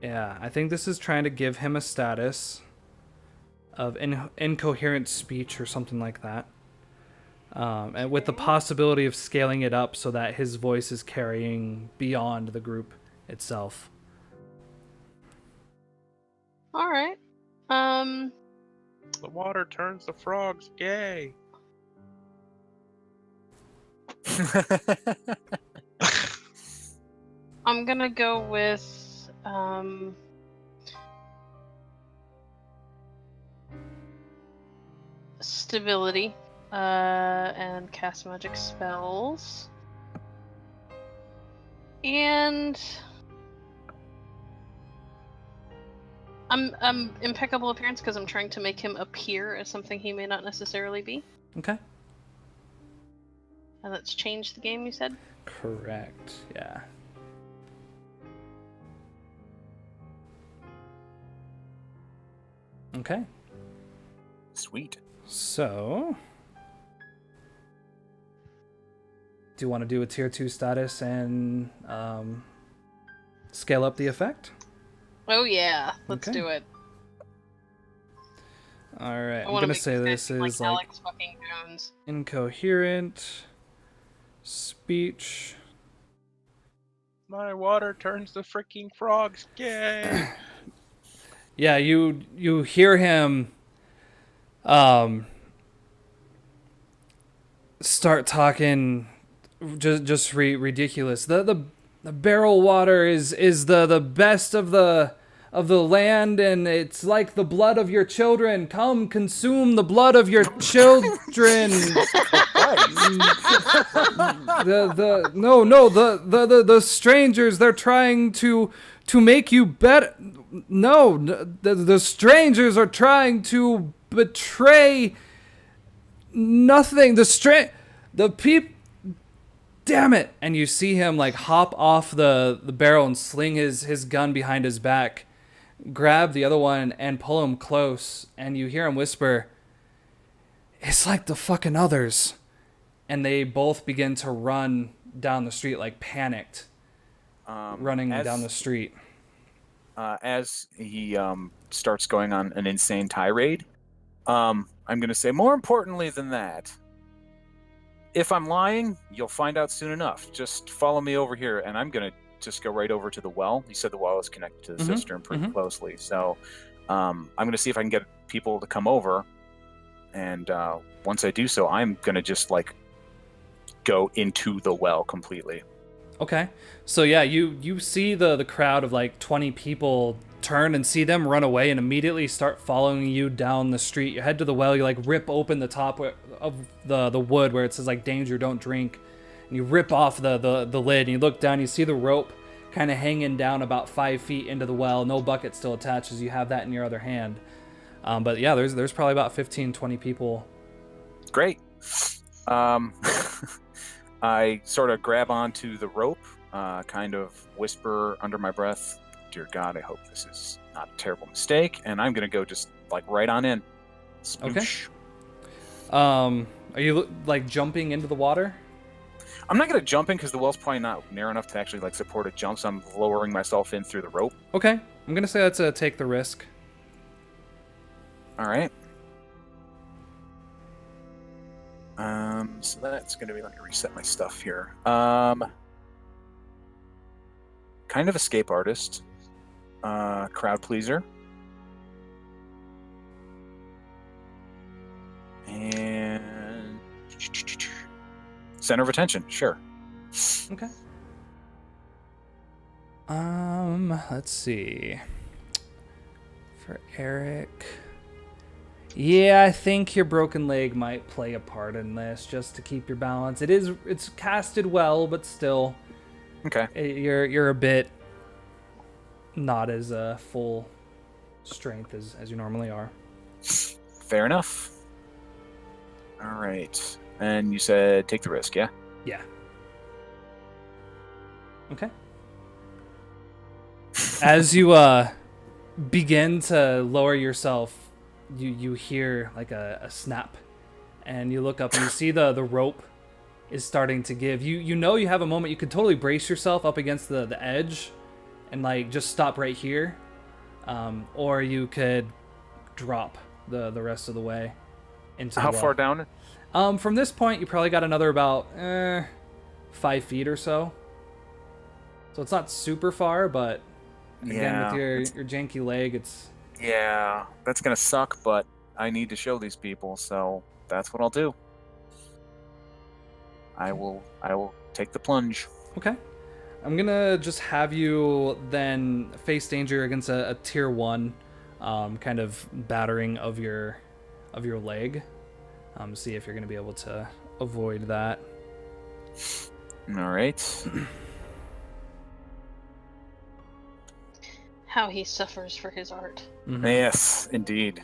S1: Yeah, I think this is trying to give him a status of incoherent speech or something like that. And with the possibility of scaling it up so that his voice is carrying beyond the group itself.
S2: All right.
S3: The water turns the frogs gay.
S2: I'm gonna go with stability and cast magic spells, and I'm impeccable appearance because I'm trying to make him appear as something he may not necessarily be,
S1: Okay.
S2: and that's changed the game. You said.
S1: Correct. Yeah. Okay.
S4: Sweet.
S1: So, do you want to do a tier 2 status and scale up the effect?
S2: Oh yeah, let's
S1: Okay.
S2: do it.
S1: All right.
S2: I
S1: I'm
S2: want to
S1: gonna
S2: make
S1: say
S2: this
S1: this
S2: guy
S1: is
S2: like
S1: like
S2: Alex fucking Jones.
S1: incoherent speech.
S3: My water turns the freaking frogs gay.
S1: Yeah, you hear him start talking just ridiculous. The barrel water is the best of the land, and it's like the blood of your children. Come consume the blood of your children. The strangers, they're trying to make you better. No, the strangers are trying to betray nothing. The peep. Damn it! And you see him like hop off the barrel and sling his gun behind his back, grab the other one and pull him close, and you hear him whisper, "It's like the fucking others." And they both begin to run down the street like panicked, running down the street.
S4: As he starts going on an insane tirade, I'm going to say, more importantly than that, if I'm lying, you'll find out soon enough. Just follow me over here, and I'm going to just go right over to the well. You said the well is connected to the cistern pretty closely, so I'm going to see if I can get people to come over, and once I do so, I'm going to just, like, go into the well completely.
S1: Okay. So yeah, you see the crowd of like 20 people turn and see them run away and immediately start following you down the street. You head to the well, you like rip open the top of the wood where it says like danger, don't drink. And you rip off the lid and you look down, you see the rope kind of hanging down about 5 feet into the well. No bucket still attached as you have that in your other hand. But yeah, there's probably about 15, 20 people.
S4: Great. I sort of grab onto the rope, kind of whisper under my breath, "Dear God, I hope this is not a terrible mistake," and I'm going to go just, like, right on in. Sploosh.
S1: Okay. Are you, like, jumping into the water?
S4: I'm not going to jump in because the well's probably not near enough to actually, like, support a jump, so I'm lowering myself in through the rope.
S1: Okay. I'm going to say that's a take the risk.
S4: All right. So that's going to be, let me reset my stuff here. Kind of escape artist. Crowd pleaser. And center of attention, sure.
S1: Okay. Let's see. For Eric... Yeah, I think your broken leg might play a part in this, just to keep your balance. It's casted well, but still,
S4: Okay.
S1: You're a bit not as full strength as you normally are.
S4: Fair enough. All right. And you said take the risk, yeah?
S1: Yeah. Okay. As you begin to lower yourself, you hear like a snap, and you look up and you see the rope is starting to give. You know you have a moment. You could totally brace yourself up against the edge and like just stop right here, or you could drop the rest of the way into the
S4: How
S1: well.
S4: far down?
S1: From this point, you probably got another about 5 feet or so. So it's not super far, but again, with your janky leg, it's...
S4: Yeah, that's gonna suck, but I need to show these people, so that's what I'll do. I will take the plunge.
S1: Okay. I'm gonna just have you then face danger against a tier 1 kind of battering of your leg. See if you're gonna be able to avoid that.
S4: All right.
S2: How he suffers for his art.
S1: Mm-hmm.
S4: Yes, indeed.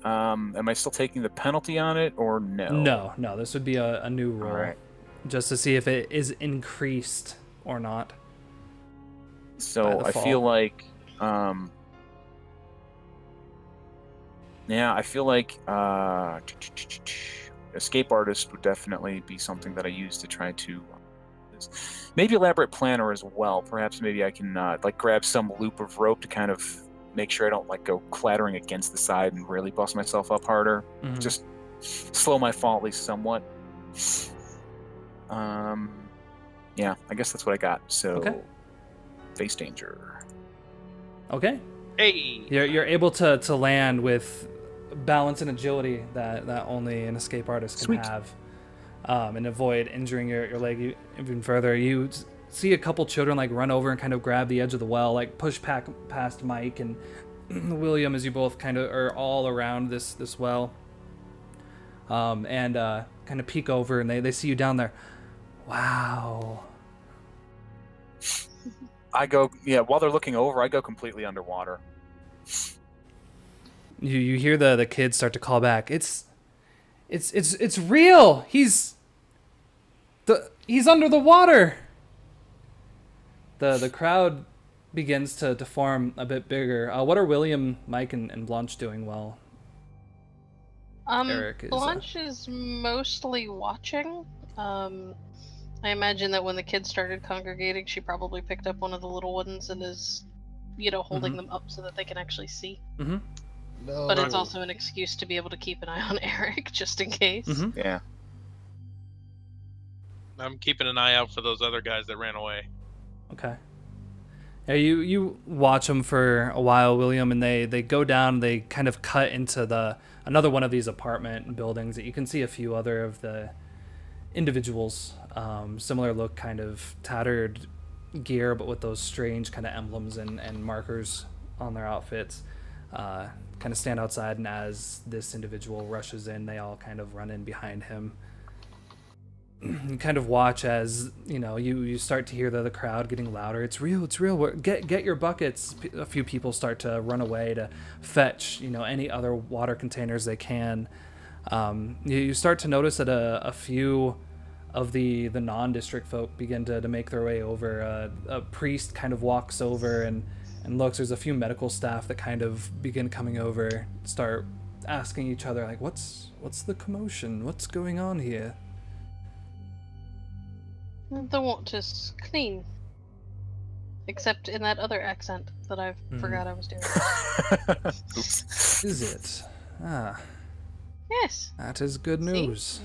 S4: Am I still taking the penalty on it, or no?
S1: No. This would be a new roll,
S4: Alright.
S1: just to see if it is increased or not.
S4: So
S1: by
S4: I
S1: the
S4: feel
S1: fall.
S4: like, yeah, I feel like escape artist would definitely be something that I use to try to. Maybe elaborate planner as well. Perhaps maybe I can like grab some loop of rope to kind of make sure I don't like go clattering against the side and really bust myself up harder.
S1: Mhm.
S4: Just slow my fall at least somewhat. Yeah, I guess that's what I got. So
S1: Okay.
S4: face danger.
S1: Okay.
S3: Hey.
S1: You're able to land with balance and agility that only an escape artist can
S4: Sweet.
S1: have, and avoid injuring your leg even further. You see a couple children like run over and kind of grab the edge of the well, like push past Mike and William as you both kind of are all around this well. And kind of peek over and they see you down there. Wow.
S4: I go, while they're looking over, I go completely underwater.
S1: You hear the kids start to call back. It's real. He's under the water. The crowd begins to form a bit bigger. What are William, Mike, and Blanche doing while Eric is...
S2: Blanche is mostly watching. I imagine that when the kids started congregating, she probably picked up one of the little ones and is, holding them up so that they can actually see.
S1: Mm-hmm.
S5: No.
S2: But it's also an excuse to be able to keep an eye on Eric, just in case.
S1: Mm-hmm.
S4: Yeah.
S3: I'm keeping an eye out for those other guys that ran away.
S1: Okay. Yeah, you watch them for a while, William, and they go down. They kind of cut into another one of these apartment buildings that you can see a few other of the individuals. Similar look, kind of tattered gear, but with those strange kind of emblems and markers on their outfits. Kind of stand outside, and as this individual rushes in, they all kind of run in behind him. You kind of watch as you start to hear the crowd getting louder. It's real. Get your buckets. A few people start to run away to fetch any other water containers they can. You start to notice that a few of the non-district folk begin to make their way over. A priest kind of walks over and looks. There's a few medical staff that kind of begin coming over, start asking each other like, what's the commotion? What's going on here?
S2: The water's clean. Except in that other accent that I forgot I was doing.
S4: Oops.
S1: Is it? Ah,
S2: Yes.
S1: that is good news.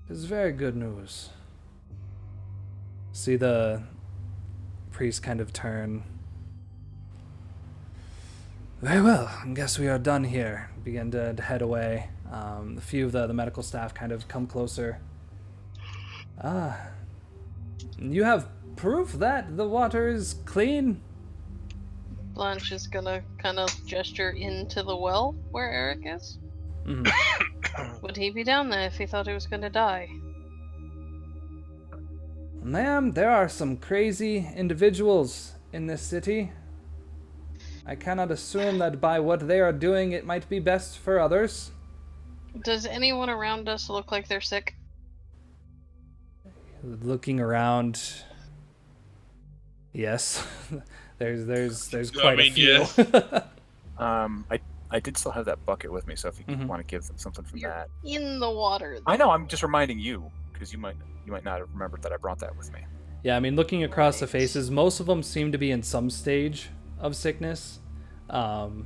S1: It is very good news. See the priest kind of turn. Very well, I guess we are done here. Begin to head away. A few of the medical staff kind of come closer. You have proof that the water is clean?
S2: Blanche is gonna kind of gesture into the well where Eric is.
S1: Mm-hmm.
S2: Would he be down there if he thought he was gonna die?
S1: Ma'am, there are some crazy individuals in this city. I cannot assume that by what they are doing it might be best for others.
S2: Does anyone around us look like they're sick?
S1: Looking around, yes. there's quite a few.
S3: Yes.
S4: I did still have that bucket with me, so if you
S1: Mhm.
S4: want to give them something from
S2: You're
S4: that.
S2: in the water.
S4: I know, I'm just reminding you, because you might not have remembered that I brought that with me.
S1: Yeah, I mean, looking across the faces, most of them seem to be in some stage of sickness. Definitely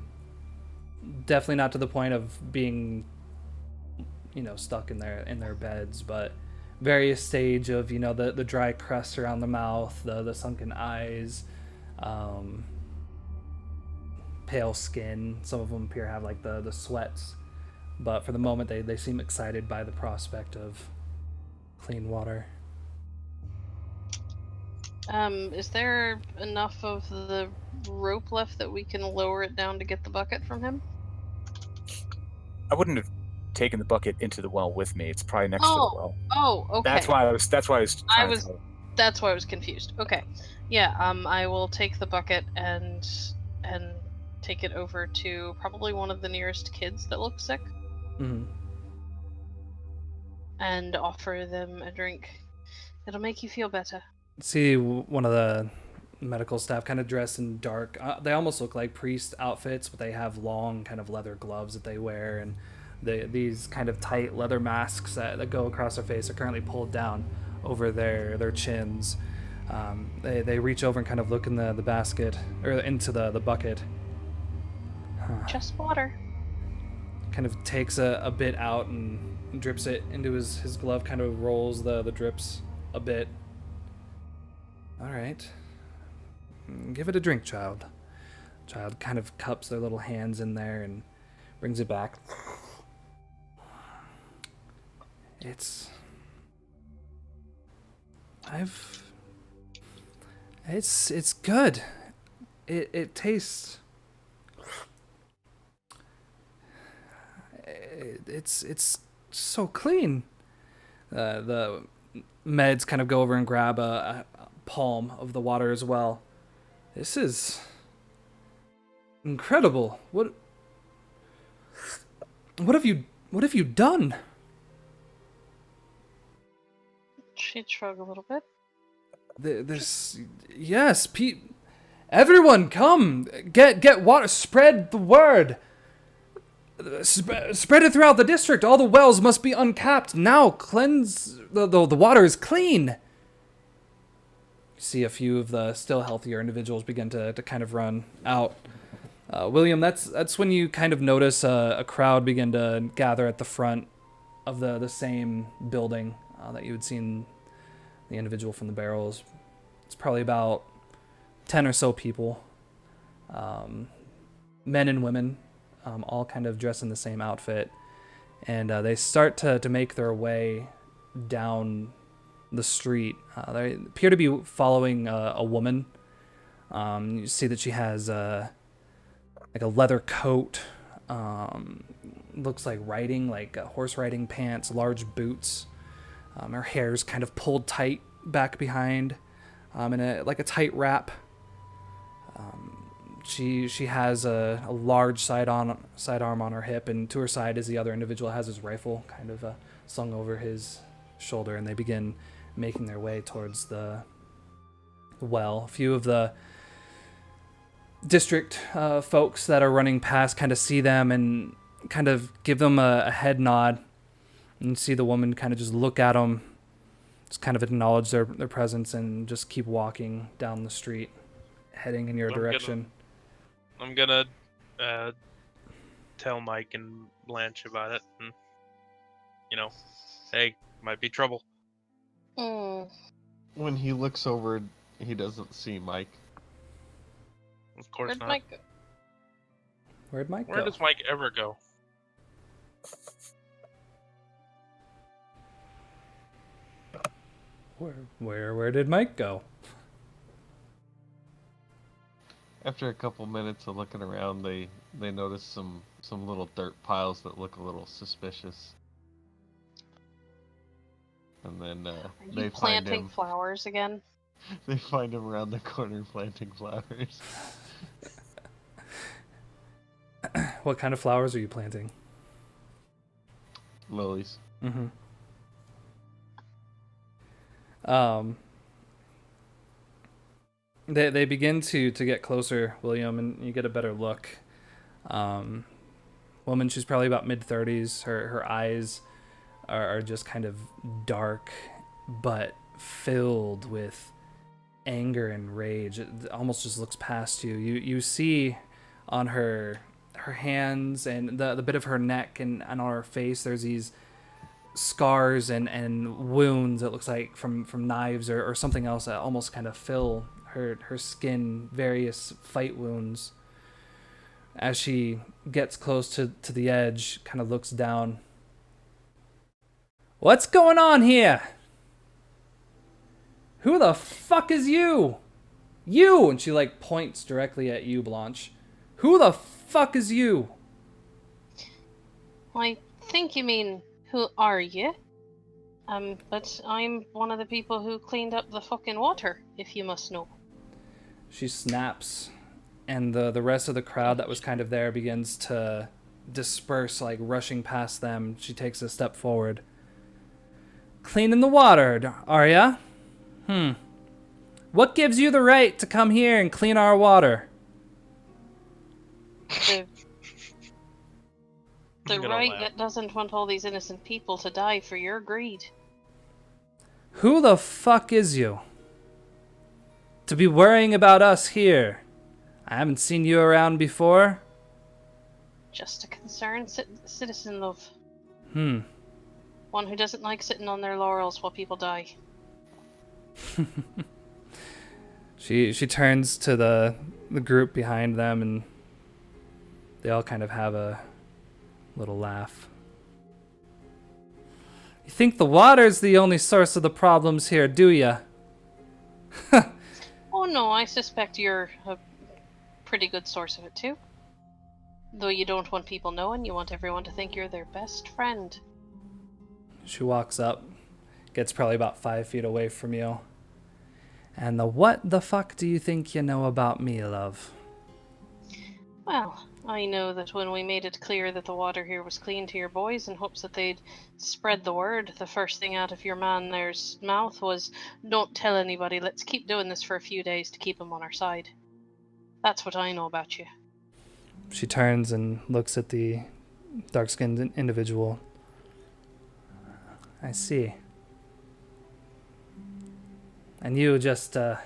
S1: not to the point of being, stuck in their beds, but various stage of the dry crust around the mouth, the sunken eyes, pale skin. Some of them appear to have like the sweats, but for the moment they seem excited by the prospect of clean water.
S2: Is there enough of the rope left that we can lower it down to get the bucket from him?
S4: I wouldn't have taken the bucket into the well with me. It's probably next to the well.
S2: Oh, okay.
S4: That's why I was trying
S2: was-
S4: to
S2: That's why I was confused. Okay. Yeah, I will take the bucket and take it over to probably one of the nearest kids that look sick
S1: Mm-hmm.
S2: and offer them a drink. It'll make you feel better.
S1: See one of the medical staff kind of dressed in dark. They almost look like priest outfits, but they have long kind of leather gloves that they wear, and these kind of tight leather masks that go across their face are currently pulled down over their chins. They reach over and kind of look in the basket, or into the bucket.
S2: Just water.
S1: Kind of takes a bit out and drips it into his glove, kind of rolls the drips a bit. All right. Give it a drink, child. Child kind of cups their little hands in there and brings it back. It's good. It tastes. It's so clean. The meds kind of go over and grab a palm of the water as well. This is incredible. What have you done?
S2: She'd shrug a little bit.
S1: This, yes, everyone come, get water, spread the word. Spread it throughout the district. All the wells must be uncapped now. Cleanse the water is clean. You see a few of the still healthier individuals begin to kind of run out. William, that's when you kind of notice a crowd begin to gather at the front of the same building that you had seen the individual from the barrels. It's probably about 10 or so people, men and women, all kind of dressed in the same outfit, and they start to make their way down the street. They appear to be following a woman. You see that she has like a leather coat, looks like riding, like horse riding pants, large boots. Her hair's kind of pulled tight back behind, in a tight wrap. She has a large sidearm on her hip, and to her side is the other individual has his rifle kind of slung over his shoulder, and they begin making their way towards the well. A few of the district folks that are running past kind of see them and kind of give them a head nod, and you see the woman kind of just look at them, just kind of acknowledge their presence, and just keep walking down the street, heading in your direction.
S3: I'm gonna tell Mike and Blanche about it, and hey, might be trouble.
S5: When he looks over, he doesn't see Mike.
S3: Of course
S2: Where'd
S3: not.
S2: Mike go?
S1: Where'd Mike go?
S3: Where does Mike ever go?
S1: Where did Mike go?
S5: After a couple minutes of looking around, they notice some little dirt piles that look a little suspicious. And then
S2: Are
S5: they
S2: you
S5: find
S2: planting
S5: him.
S2: flowers again?
S5: They find him around the corner planting flowers.
S1: What kind of flowers are you planting?
S5: Lilies.
S1: Mm-hmm. They begin to get closer, William, and you get a better look. Woman, she's probably about mid-30s. Her eyes are just kind of dark, but filled with anger and rage. It almost just looks past you. You see on her hands and the bit of her neck and on her face, there's these scars and wounds that looks like from knives or something else that almost kind of fill her skin, various fight wounds. As she gets close to the edge, kind of looks down. What's going on here? Who the fuck is you? You! And she like points directly at you, Blanche. Who the fuck is you?
S2: I think you mean, who are you? But I'm one of the people who cleaned up the fucking water, if you must know.
S1: She snaps, and the rest of the crowd that was kind of there begins to disperse, like rushing past them. She takes a step forward. Cleaning the water, are ya? What gives you the right to come here and clean our water?
S2: The right that doesn't want all these innocent people to die for your greed.
S1: Who the fuck is you? To be worrying about us here. I haven't seen you around before.
S2: Just a concerned citizen, love.
S1: One
S2: who doesn't like sitting on their laurels while people die.
S1: She turns to the group behind them, and they all kind of have a little laugh. You think the water's the only source of the problems here, do ya?
S2: Oh no, I suspect you're a pretty good source of it too. Though you don't want people knowing, you want everyone to think you're their best friend.
S1: She walks up, gets probably about 5 feet away from you. And what the fuck do you think you know about me, love?
S2: Well, I know that when we made it clear that the water here was clean to your boys in hopes that they'd spread the word, the first thing out of your man there's mouth was, "Don't tell anybody, let's keep doing this for a few days to keep him on our side." That's what I know about you.
S1: She turns and looks at the dark-skinned individual. I see. And you just, you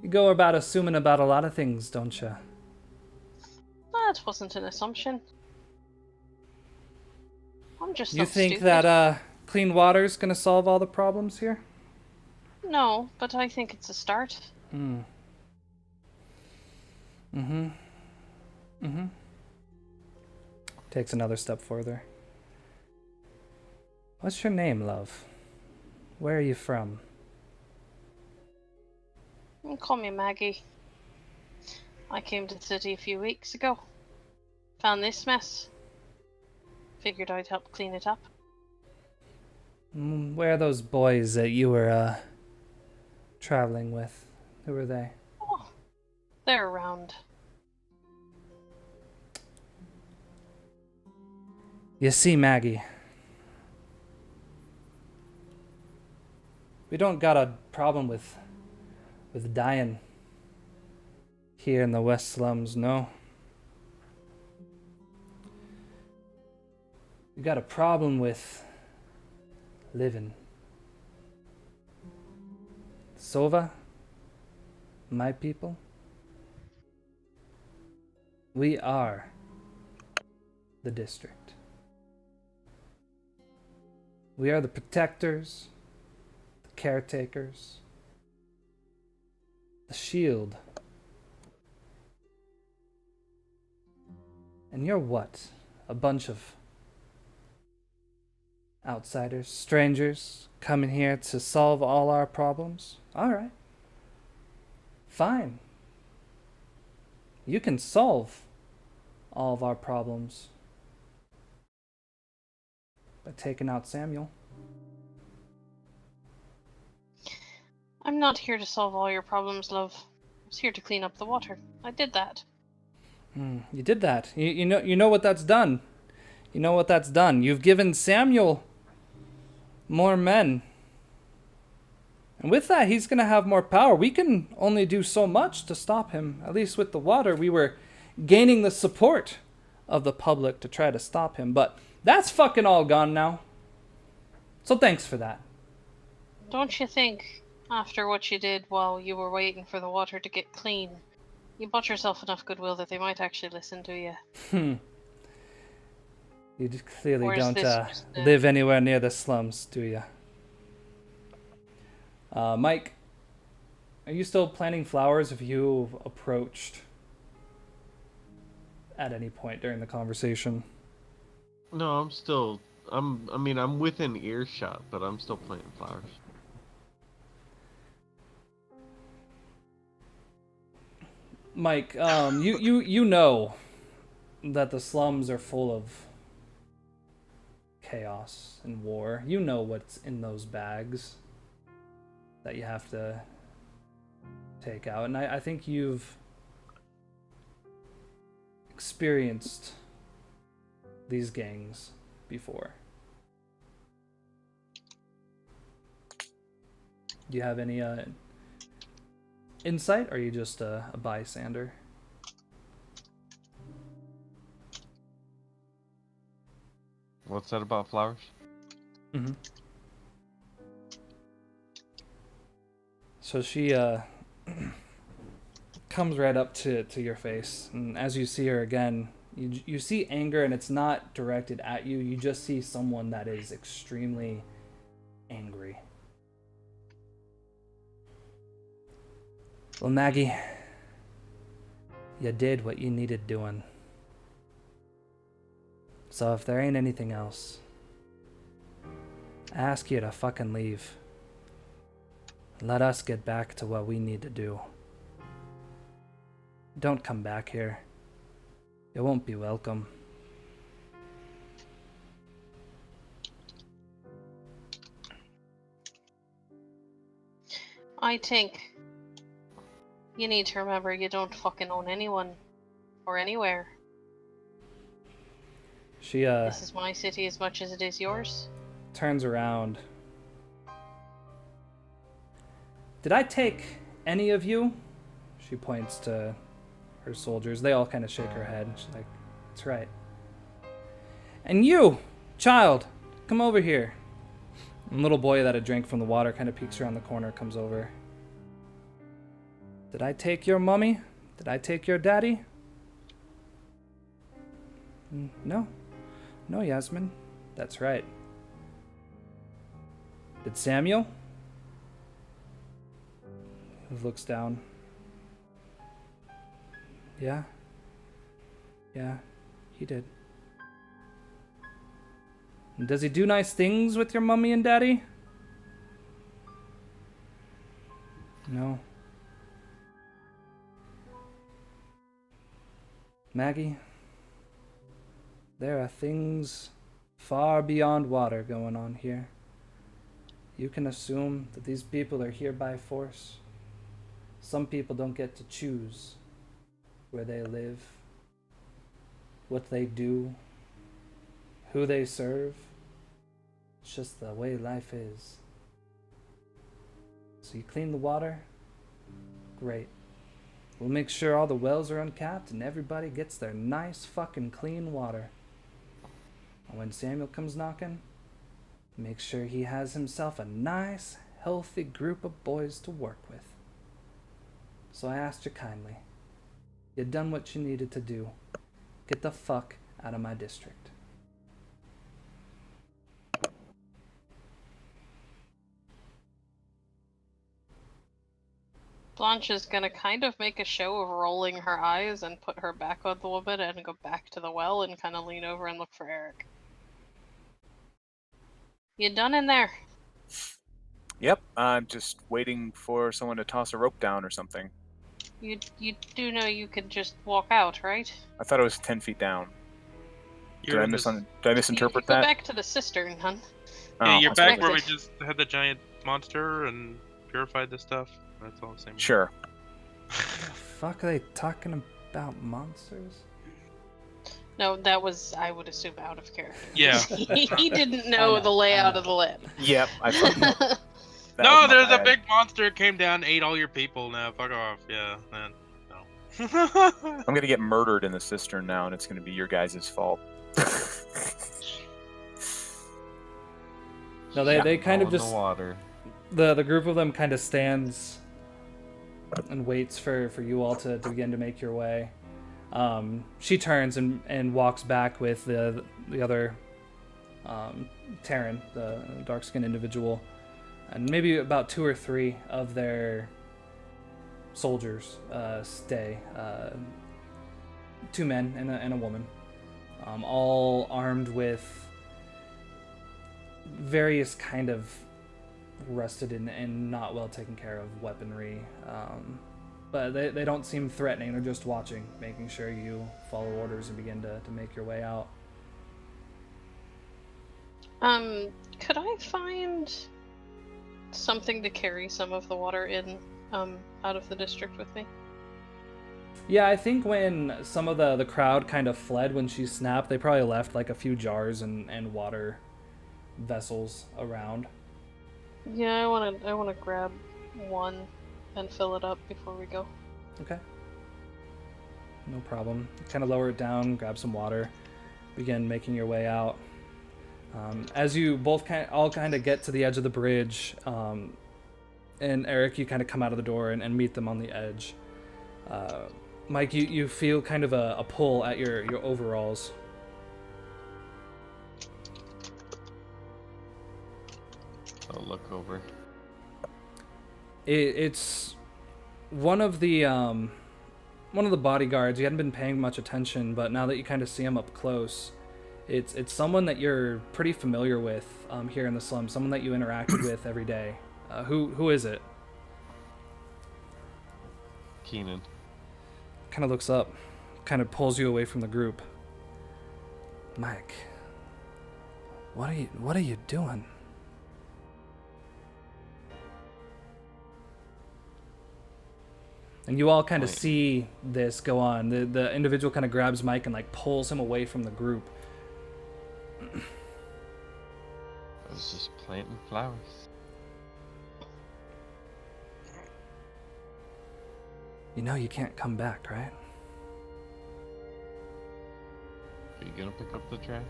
S1: go about assuming about a lot of things, don't you?
S2: That wasn't an assumption. I'm just
S1: You
S2: not
S1: think
S2: stupid.
S1: that, clean water's gonna solve all the problems here?
S2: No, but I think it's a start.
S1: Takes another step further. What's your name, love? Where are you from?
S2: You can call me Maggie. I came to the city a few weeks ago. Found this mess. Figured I'd help clean it up.
S1: Where are those boys that you were, traveling with? Who were they?
S2: Oh, they're around.
S1: You see, Maggie, we don't got a problem with dying here in the West Slums, no. We got a problem with living. Sova, my people, we are the district. We are the protectors, the caretakers, the shield. And you're what? A bunch of outsiders, strangers, coming here to solve all our problems? Alright. Fine. You can solve all of our problems by taking out Samuel.
S2: I'm not here to solve all your problems, love. I was here to clean up the water. I did that.
S1: You did that. You know what that's done. You know what that's done. You've given Samuel more men. And with that, he's going to have more power. We can only do so much to stop him. At least with the water, we were gaining the support of the public to try to stop him. But that's fucking all gone now. So thanks for that.
S2: Don't you think, after what you did while you were waiting for the water to get clean, you bought yourself enough goodwill that they might actually listen to you?
S1: You clearly
S2: Or is
S1: don't
S2: this just a-
S1: live anywhere near the slums, do you? Mike, are you still planting flowers? Have you approached at any point during the conversation?
S5: No, I'm within earshot, but I'm still planting flowers.
S1: Mike, you know that the slums are full of chaos and war. You know what's in those bags that you have to take out. And I think you've experienced these gangs before. Do you have any insight, or are you just a bystander?
S5: What's that about flowers?
S1: Mm-hmm. So she comes right up to your face, and as you see her again, you see anger, and it's not directed at you. You just see someone that is extremely angry. Well, Maggie, you did what you needed doing. So if there ain't anything else, I ask you to fucking leave. Let us get back to what we need to do. Don't come back here. You won't be welcome.
S2: I think you need to remember you don't fucking own anyone or anywhere.
S1: She
S2: This is my city as much as it is yours.
S1: turns around. Did I take any of you? She points to her soldiers. They all kind of shake her head. She's like, that's right. And you, child, come over here. And little boy that had drank from the water kind of peeks around the corner, comes over. Did I take your mummy? Did I take your daddy? No. No, Yasmin. That's right. Did Samuel? He looks down. Yeah. Yeah, he did. And does he do nice things with your mummy and daddy? No. Maggie, there are things far beyond water going on here. You can assume that these people are here by force. Some people don't get to choose where they live, what they do, who they serve. It's just the way life is. So you clean the water? Great. We'll make sure all the wells are uncapped and everybody gets their nice fucking clean water. And when Samuel comes knocking, make sure he has himself a nice, healthy group of boys to work with. So I asked you kindly. You done what you needed to do. Get the fuck out of my district.
S2: Blanche is gonna kind of make a show of rolling her eyes and put her back on the woman and go back to the well and kind of lean over and look for Eric. You done in there?
S4: Yep, I'm just waiting for someone to toss a rope down or something.
S2: You do know you could just walk out, right?
S4: I thought it was 10 feet down. Did I misinterpret
S2: Go
S4: that?
S2: back to the cistern, hun.
S3: Yeah,
S4: Oh,
S3: you're
S4: that's
S3: back
S4: right.
S3: where we just had the giant monster and purified the stuff. That's all the same.
S4: Sure.
S1: The fuck are they talking about monsters?
S2: No, that was, I would assume, out of character.
S3: Yeah.
S2: he didn't know the layout of the land.
S4: Yep, I thought that.
S3: No,
S4: was my
S3: there's a
S4: bad.
S3: big monster came down, ate all your people. Now, fuck off. Yeah, man. No.
S4: I'm gonna get murdered in the cistern now, and it's gonna be your guys' fault.
S1: No, they kind of
S5: All in
S1: just
S5: the water.
S1: the group of them kind of stands and waits for you all to begin to make your way. She turns and walks back with the other Terran, the dark-skinned individual, and maybe about 2 or 3 of their soldiers stay. 2 men and a woman, all armed with various kind of rusted and not well taken care of weaponry. But they don't seem threatening. They're just watching, making sure you follow orders and begin to make your way out.
S2: Could I find something to carry some of the water in, out of the district with me?
S1: Yeah, I think when some of the crowd kind of fled when she snapped, they probably left like a few jars and water vessels around.
S2: Yeah, I wanna grab one and fill it up before we go.
S1: Okay. No problem. Kind of lower it down, grab some water, begin making your way out. As you both all kind of get to the edge of the bridge, and Eric, you kind of come out of the door and meet them on the edge. Mike, you feel kind of a pull at your overalls.
S5: I'll look over.
S1: It's one of the bodyguards. You hadn't been paying much attention, but now that you kind of see him up close, it's someone that you're pretty familiar with here in the slum. Someone that you interacted with every day. Who is it?
S5: Keenan.
S1: Kind of looks up, kind of pulls you away from the group. Mike, what are you doing? And you all kind of
S5: Right.
S1: see this go on. The individual kind of grabs Mike and like pulls him away from the group.
S5: I was just planting flowers.
S1: You know you can't come back, right?
S5: Are you gonna pick up the trash?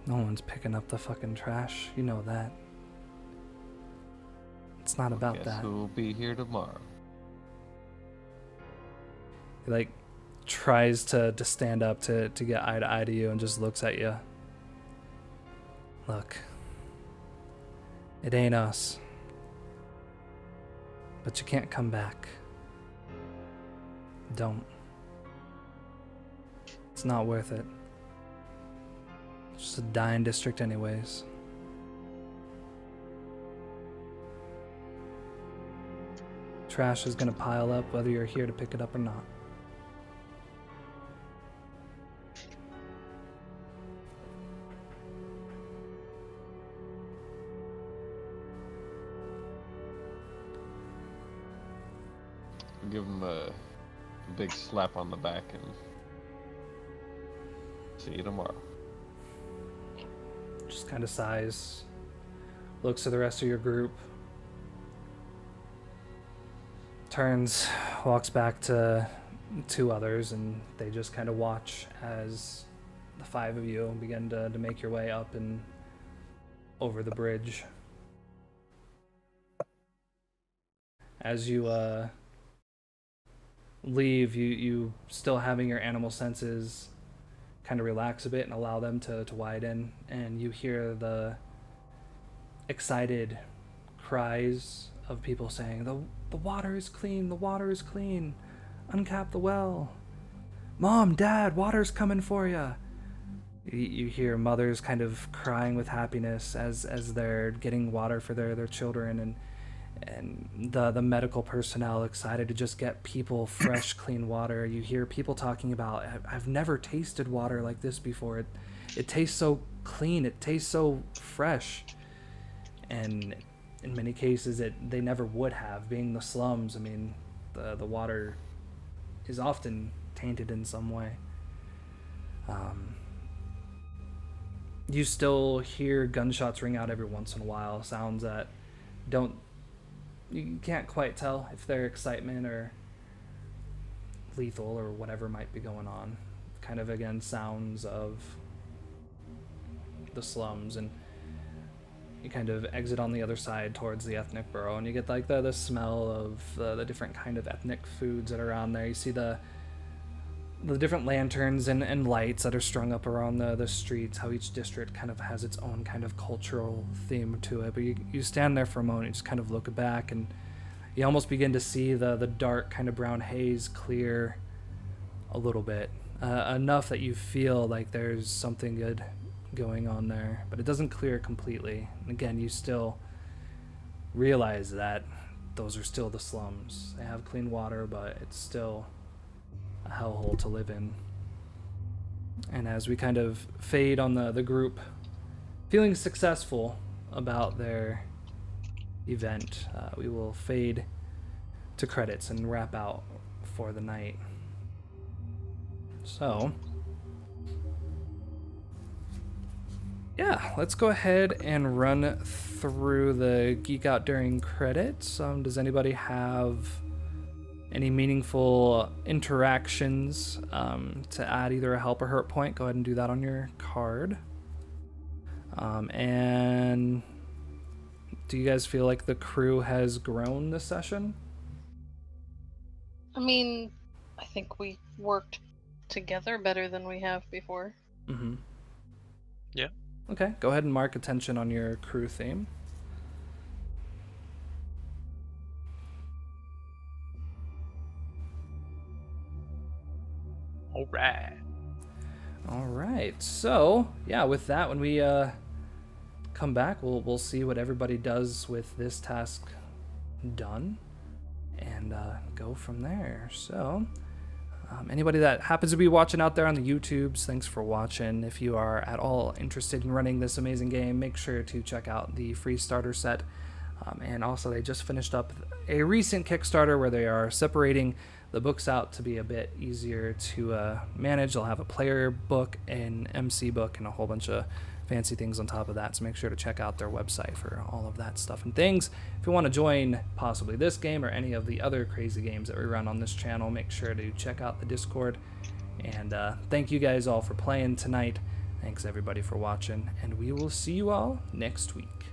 S1: No one's picking up the fucking trash. You know that. It's not about
S5: Guess
S1: that.
S5: who'll be here tomorrow?
S1: He like tries to stand up to get eye to eye to you and just looks at you. Look, it ain't us. But you can't come back. Don't. It's not worth it. It's just a dying district anyways. Trash is gonna pile up whether you're here to pick it up or not.
S5: I'll give him a big slap on the back and see you tomorrow.
S1: Just kind of sighs, looks at the rest of your group, turns, walks back to two others, and they just kind of watch as the five of you begin to make your way up and over the bridge. As you leave, you still having your animal senses kind of relax a bit and allow them to widen, and you hear the excited cries of people saying, the water is clean, the water is clean, uncap the well, Mom, Dad, water's coming for you. You hear mothers kind of crying with happiness as they're getting water for their children, and the medical personnel excited to just get people fresh, clean water. You hear people talking about, I've never tasted water like this before. It tastes so clean, it tastes so fresh. And in many cases, they never would have, being the slums. I mean, the water is often tainted in some way. You still hear gunshots ring out every once in a while, sounds that you can't quite tell if they're excitement or lethal or whatever might be going on. Kind of, again, sounds of the slums, and you kind of exit on the other side towards the ethnic borough, and you get like the smell of the different kind of ethnic foods that are around there. You see the different lanterns and lights that are strung up around the streets, how each district kind of has its own kind of cultural theme to it. But you stand there for a moment, you just kind of look back, and you almost begin to see the dark kind of brown haze clear a little bit, enough that you feel like there's something good going on there, but it doesn't clear completely. And again, you still realize that those are still the slums. They have clean water, but it's still a hellhole to live in. And as we kind of fade on the group feeling successful about their event, we will fade to credits and wrap out for the night. So yeah, let's go ahead and run through the Geek Out during credits. Does anybody have any meaningful interactions to add either a help or hurt point? Go ahead and do that on your card. And do you guys feel like the crew has grown this session?
S2: I mean, I think we worked together better than we have before.
S1: Mm-hmm.
S3: Yeah.
S1: Okay, go ahead and mark attention on your crew theme. All right. So, yeah, with that, when we come back, we'll see what everybody does with this task done and go from there. So, anybody that happens to be watching out there on the YouTubes, thanks for watching. If you are at all interested in running this amazing game, make sure to check out the free starter set And also, they just finished up a recent Kickstarter where they are separating the books out to be a bit easier to manage. They'll have a player book, an MC book, and a whole bunch of fancy things on top of that. So make sure to check out their website for all of that stuff and things. If you want to join possibly this game or any of the other crazy games that we run on this channel, make sure to check out the Discord. And thank you guys all for playing tonight. Thanks everybody for watching, and we will see you all next week.